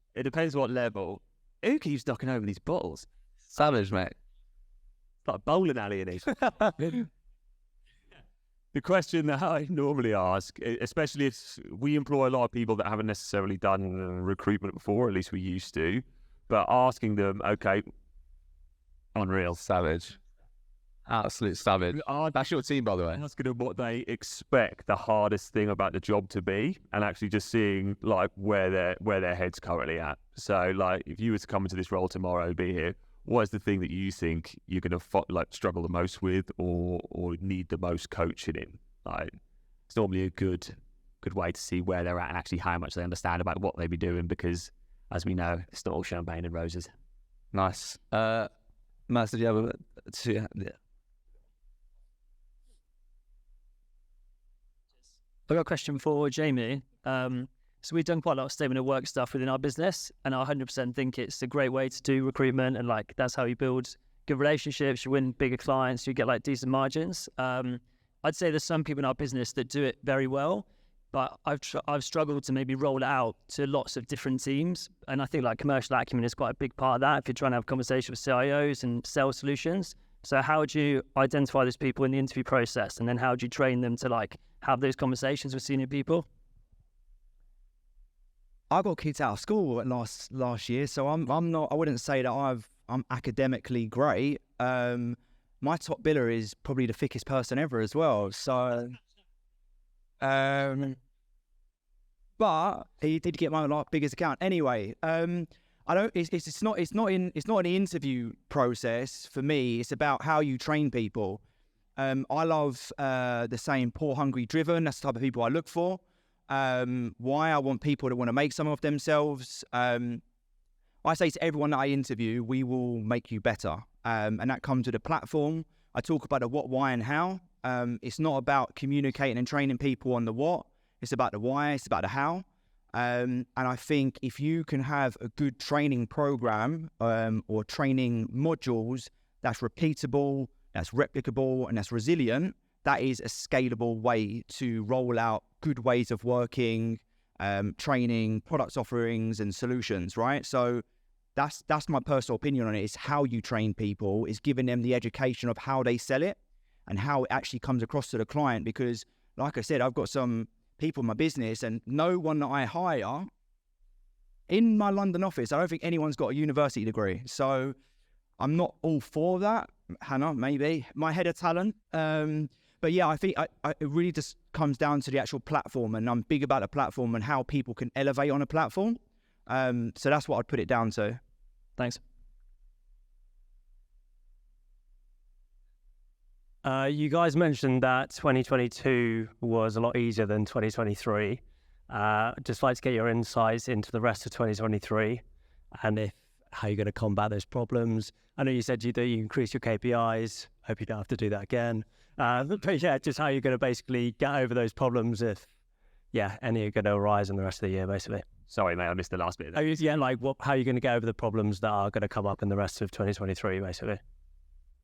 Who keeps knocking over these bottles? Savage, mate. It's like a bowling alley in it. The question that I normally ask, especially if we employ a lot of people that haven't necessarily done recruitment before, at least we used to, but asking them, okay, unreal. Savage. Absolute savage. That's your team, by the way. Asking them what they expect the hardest thing about the job to be, and actually just seeing like where their head's currently at. So like, if you were to come into this role tomorrow, be here, what is the thing that you think you're going to struggle the most with, or need the most coaching in? Like, it's normally a good way to see where they're at and actually how much they understand about what they be doing, because as we know, it's not all champagne and roses. Nice. Matt, did you have yeah. I've got a question for Jamie. So we've done quite a lot of statement of work stuff within our business, and I 100% think it's a great way to do recruitment, and like that's how you build good relationships, you win bigger clients, you get like decent margins. I'd say there's some people in our business that do it very well, but I've struggled to maybe roll it out to lots of different teams, and I think like commercial acumen is quite a big part of that if you're trying to have conversations with CIOs and sell solutions. So how would you identify those people in the interview process, and then how would you train them to like have those conversations with senior people? I got kicked out of school last year, so I'm not. I wouldn't say that I'm academically great. My top biller is probably the thickest person ever as well. So, but he did get my biggest account anyway. I don't. It's not in the interview process for me. It's about how you train people. I love the saying "poor, hungry, driven." That's the type of people I look for. Why I want people that want to make something of themselves. I say to everyone that I interview, we will make you better. And that comes with a platform. I talk about the what, why, and how. It's not about communicating and training people on the what. It's about the why. It's about the how. And I think if you can have a good training program or training modules that's repeatable, that's replicable, and that's resilient, that is a scalable way to roll out good ways of working, training, products offerings, and solutions, right? So that's my personal opinion on it, is how you train people, is giving them the education of how they sell it and how it actually comes across to the client. Because like I said, I've got some people in my business, and no one that I hire in my London office, I don't think anyone's got a university degree. So I'm not all for that. Hannah, maybe my head of talent. But yeah, I think it really just comes down to the actual platform, and I'm big about the platform and how people can elevate on a platform. So that's what I'd put it down to. Thanks. You guys mentioned that 2022 was a lot easier than 2023. Just like to get your insights into the rest of 2023 and how you're going to combat those problems. I know you said that you increase your KPIs. Hope you don't have to do that again. But yeah, just how you're going to basically get over those problems if, any are going to arise in the rest of the year, basically. Sorry, mate, I missed the last bit. How are you going to get over the problems that are going to come up in the rest of 2023, basically?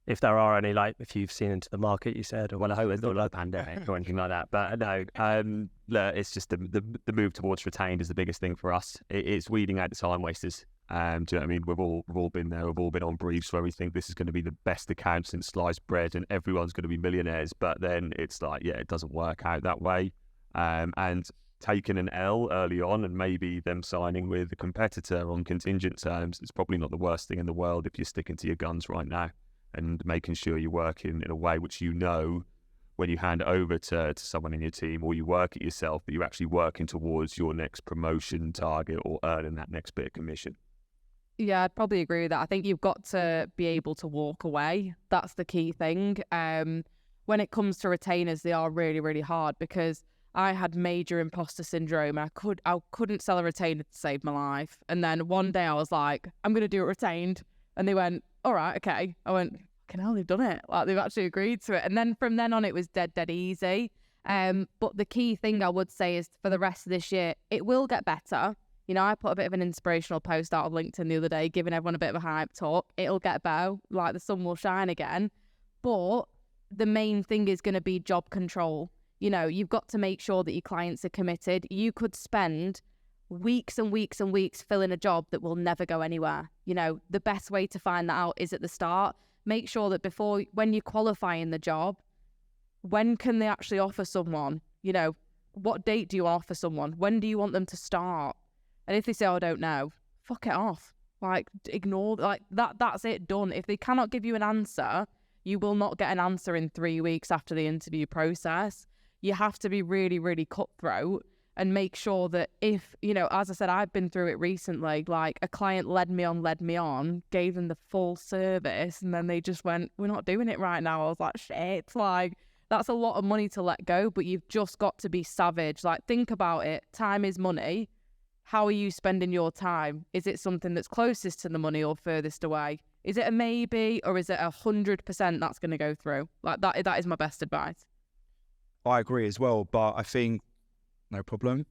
If there are any, if you've seen into the market, you said, or Well, I hope it's not like a pandemic or anything like that. But no, look, it's just the move towards retained is the biggest thing for us. It's weeding out the time wasters. Do you know what I mean? We've all been there. We've all been on briefs where we think this is going to be the best account since sliced bread, and everyone's going to be millionaires. But then it's it doesn't work out that way. And taking an L early on, and maybe them signing with a competitor on contingent terms, it's probably not the worst thing in the world if you're sticking to your guns right now and making sure you're working in a way which when you hand it over to someone in your team, or you work it yourself, that you're actually working towards your next promotion target or earning that next bit of commission. Yeah, I'd probably agree with that. I think you've got to be able to walk away. That's the key thing. When it comes to retainers, they are really, really hard, because I had major imposter syndrome. I couldn't sell a retainer to save my life. And then one day I was like, I'm going to do it retained. And they went, all right, okay. I went, fucking hell, they've done it. They've actually agreed to it. And then from then on, it was dead easy. But the key thing I would say is, for the rest of this year, it will get better. I put a bit of an inspirational post out on LinkedIn the other day, giving everyone a bit of a hype talk. It'll get better, the sun will shine again. But the main thing is going to be job control. You've got to make sure that your clients are committed. You could spend weeks and weeks and weeks filling a job that will never go anywhere. The best way to find that out is at the start. Make sure that when you're qualifying the job, when can they actually offer someone? What date do you offer someone? When do you want them to start? And if they say, I don't know, fuck it off. Ignore, that's it, done. If they cannot give you an answer, you will not get an answer in 3 weeks after the interview process. You have to be really, really cutthroat and make sure that if, as I said, I've been through it recently, a client led me on, gave them the full service, and then they just went, we're not doing it right now. I was like, shit, that's a lot of money to let go, but you've just got to be savage. Think about it. Time is money. How are you spending your time? Is it something that's closest to the money or furthest away? Is it a maybe, or is it 100% that's going to go through? That is my best advice. I agree as well, but I think, no problem.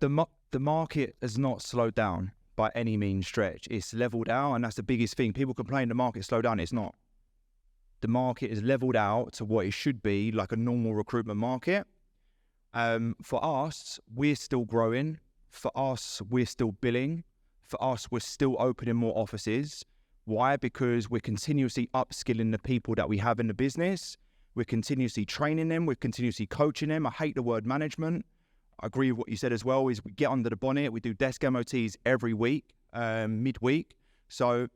The market has not slowed down by any means stretch. It's leveled out, and that's the biggest thing. People complain the market slowed down. It's not. The market is leveled out to what it should be, like a normal recruitment market. For us, we're still growing. For us, we're still billing. For us, we're still opening more offices. Why? Because we're continuously upskilling the people that we have in the business. We're continuously training them. We're continuously coaching them. I hate the word management. I agree with what you said as well, is we get under the bonnet. We do desk MOTs every week, midweek. So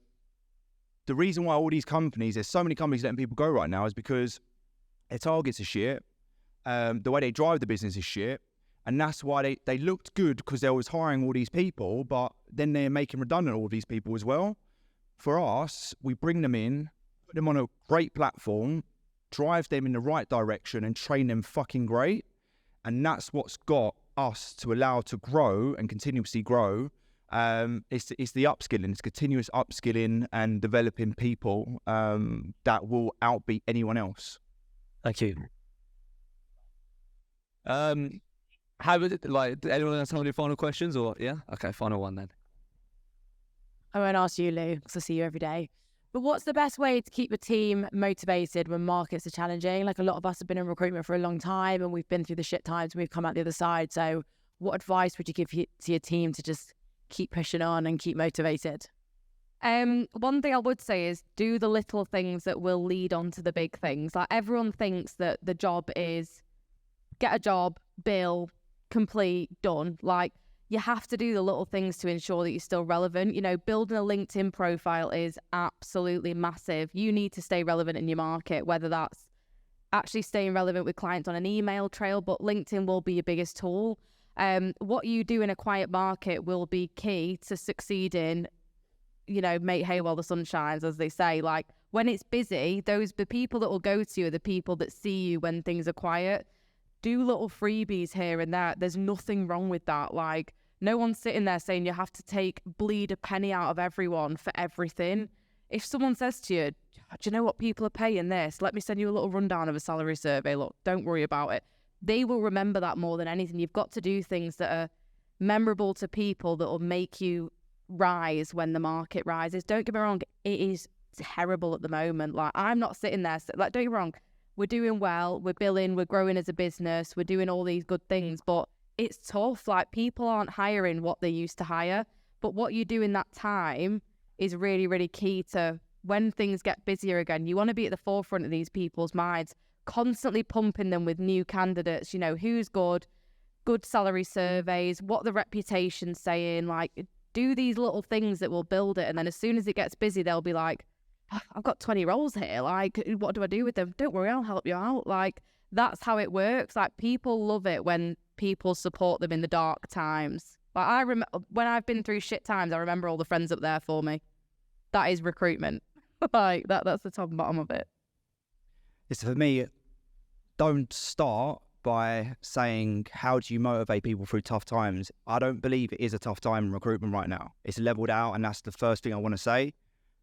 the reason why all these companies, there's so many companies letting people go right now, is because their targets are shit. The way they drive the business is shit. And that's why they looked good, because they was hiring all these people, but then they're making redundant all of these people as well. For us, we bring them in, put them on a great platform, drive them in the right direction, and train them fucking great. And that's what's got us to allow to grow and continuously grow. It's the upskilling. It's continuous upskilling and developing people that will outbeat anyone else. Thank you. How would it, anyone else have any final questions, or yeah? Okay, final one then. I won't ask you, Lou, because I see you every day. But what's the best way to keep the team motivated when markets are challenging? A lot of us have been in recruitment for a long time, and we've been through the shit times and we've come out the other side. So what advice would you give to your team to just keep pushing on and keep motivated? One thing I would say is do the little things that will lead on to the big things. Everyone thinks that the job is get a job, bill, complete, done. You have to do the little things to ensure that you're still relevant. Building a LinkedIn profile is absolutely massive. You need to stay relevant in your market, whether that's actually staying relevant with clients on an email trail, but LinkedIn will be your biggest tool. What you do in a quiet market will be key to succeeding, make hay while the sun shines, as they say. when it's busy, the people that will go to you are the people that see you when things are quiet. Do little freebies here and there. There's nothing wrong with that. Like, no one's sitting there saying you have to bleed a penny out of everyone for everything. If someone says to you, do you know what people are paying this? Let me send you a little rundown of a salary survey. Look, don't worry about it. They will remember that more than anything. You've got to do things that are memorable to people that will make you rise when the market rises. Don't get me wrong, it is terrible at the moment. Like, I'm not sitting there, like, don't get me wrong, we're doing well, we're billing, we're growing as a business, we're doing all these good things, but it's tough. Like, people aren't hiring what they used to hire, but what you do in that time is really, really key to when things get busier again. You want to be at the forefront of these people's minds, constantly pumping them with new candidates, you know, who's good salary surveys, what the reputation's saying, like, do these little things that will build it. And then as soon as it gets busy, they'll be like, oh, I've got 20 roles here. Like, what do I do with them? Don't worry, I'll help you out. Like, that's how it works. Like, people love it when people support them in the dark times. Like, I remember when I've been through shit times, I remember all the friends up there for me. That is recruitment. Like, that's the top and bottom of it. It's for me, don't start by saying, how do you motivate people through tough times? I don't believe it is a tough time in recruitment right now. It's leveled out, and that's the first thing I want to say.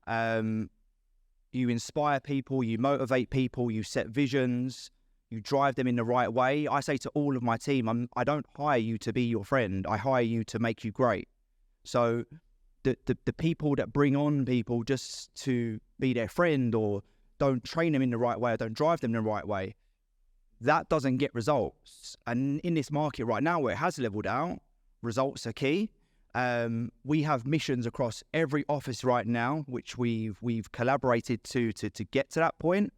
You inspire people, you motivate people, you set visions, you drive them in the right way. I say to all of my team, I don't hire you to be your friend. I hire you to make you great. So the people that bring on people just to be their friend, or don't train them in the right way, or don't drive them in the right way, that doesn't get results. And in this market right now where it has leveled out, results are key. We have missions across every office right now, which we've collaborated to get to that point.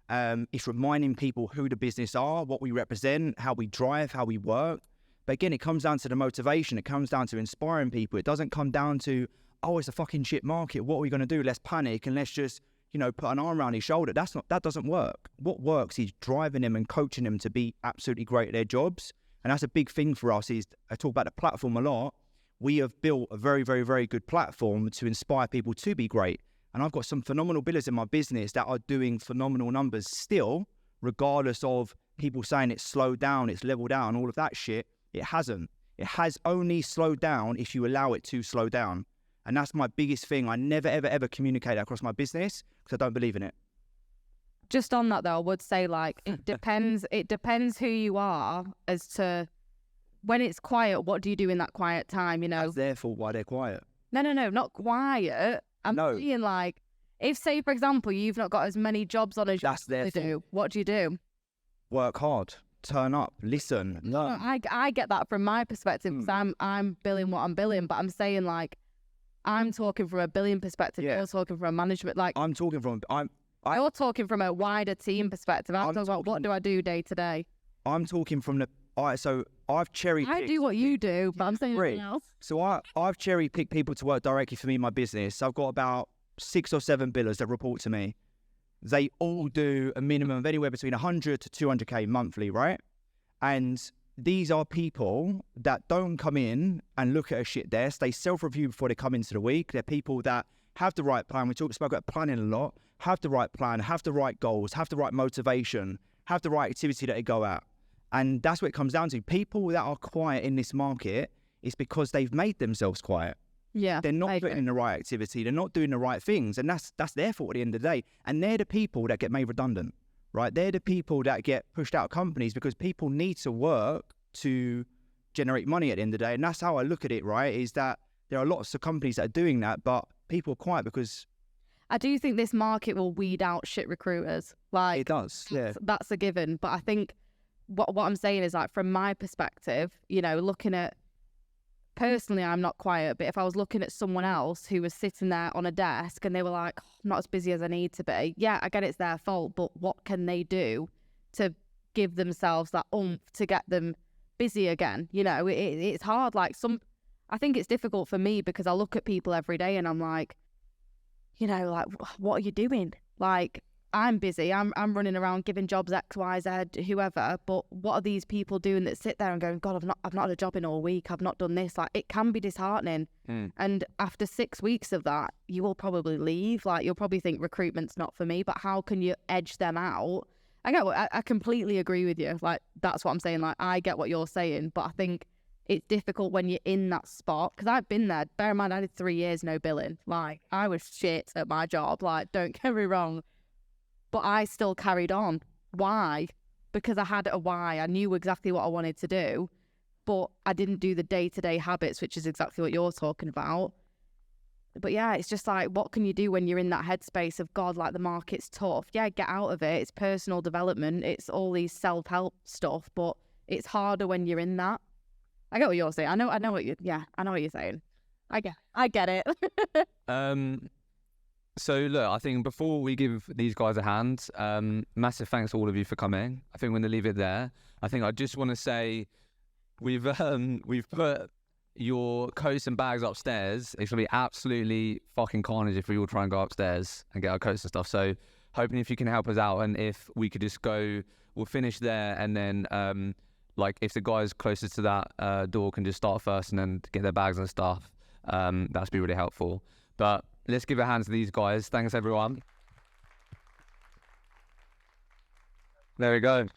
It's reminding people who the business are, what we represent, how we drive, how we work. But again, it comes down to the motivation. It comes down to inspiring people. It doesn't come down to, oh, it's a fucking shit market. What are we going to do? Let's panic and let's just, put an arm around his shoulder. That doesn't work. What works is driving them and coaching them to be absolutely great at their jobs. And that's a big thing for us. Is I talk about the platform a lot. We have built a very, very, very good platform to inspire people to be great. And I've got some phenomenal billers in my business that are doing phenomenal numbers still, regardless of people saying it's slowed down, it's leveled out, and all of that shit. It hasn't. It has only slowed down if you allow it to slow down. And that's my biggest thing. I never, ever, ever communicate that across my business because I don't believe in it. Just on that, though, I would say, like, it depends. It depends who you are as to when it's quiet. What do you do in that quiet time? That's their fault why they're quiet. No, not quiet. I'm saying, like, if, say, for example, you've not got as many jobs on as you do, what do you do? Work hard. Turn up, listen. No, I get that from my perspective because I'm billing what I'm billing, but I'm saying, like, I'm talking from a billing perspective. Yeah. You're talking from a management, like I'm talking from. You're talking from a wider team perspective. I'm talking about what do I do day to day. I'm talking from so I've cherry picked. I do what you do, but I'm saying something else. So I've cherry picked people to work directly for me in my business. I've got about 6 or 7 billers that report to me. They all do a minimum of anywhere between 100 to 200k monthly, right? And these are people that don't come in and look at a shit desk. They self-review before they come into the week. They're people that have the right plan. We spoke about planning a lot. Have the right plan, have the right goals, have the right motivation, have the right activity that they go at. And that's what it comes down to. People that are quiet in this market is because they've made themselves quiet. Yeah, they're not putting in the right activity. They're not doing the right things. And that's their fault at the end of the day. And they're the people that get made redundant, right? They're the people that get pushed out of companies because people need to work to generate money at the end of the day. And that's how I look at it, right? Is that there are lots of companies that are doing that, but people are quiet because... I do think this market will weed out shit recruiters. Like, it does, yeah. That's a given. But I think what I'm saying is, like, from my perspective, looking at... Personally, I'm not quiet, but if I was looking at someone else who was sitting there on a desk and they were like, I'm not as busy as I need to be. Yeah, I get it's their fault, but what can they do to give themselves that oomph to get them busy again? It's hard. Like, I think it's difficult for me because I look at people every day and I'm like, like, what are you doing? Like, I'm busy. I'm running around giving jobs X, Y, Z, whoever. But what are these people doing that sit there and going, God, I've not had a job in all week. I've not done this. Like, it can be disheartening. And after 6 weeks of that, you will probably leave. Like, you'll probably think recruitment's not for me. But how can you edge them out? I completely agree with you. Like, that's what I'm saying. Like, I get what you're saying, but I think it's difficult when you're in that spot, because I've been there. Bear in mind, I did 3 years no billing. Like, I was shit at my job. Like, don't get me wrong, but I still carried on. Why? Because I had a why. I knew exactly what I wanted to do, but I didn't do the day-to-day habits, which is exactly what you're talking about. But yeah, it's just like, what can you do when you're in that headspace of, God, like, the market's tough? Yeah, get out of it. It's personal development. It's all these self-help stuff, but it's harder when you're in that. I get what you're saying. I know what you're saying. I get it. So look, I think before we give these guys a hand, massive thanks to all of you for coming. I think we're going to leave it there. I think I just want to say we've put your coats and bags upstairs. It's going to be absolutely fucking carnage if we all try and go upstairs and get our coats and stuff. So hoping if you can help us out, and if we could just go, we'll finish there, and then like, if the guys closest to that door can just start first and then get their bags and stuff, that'd be really helpful. But let's give a hand to these guys. Thanks, everyone. There we go.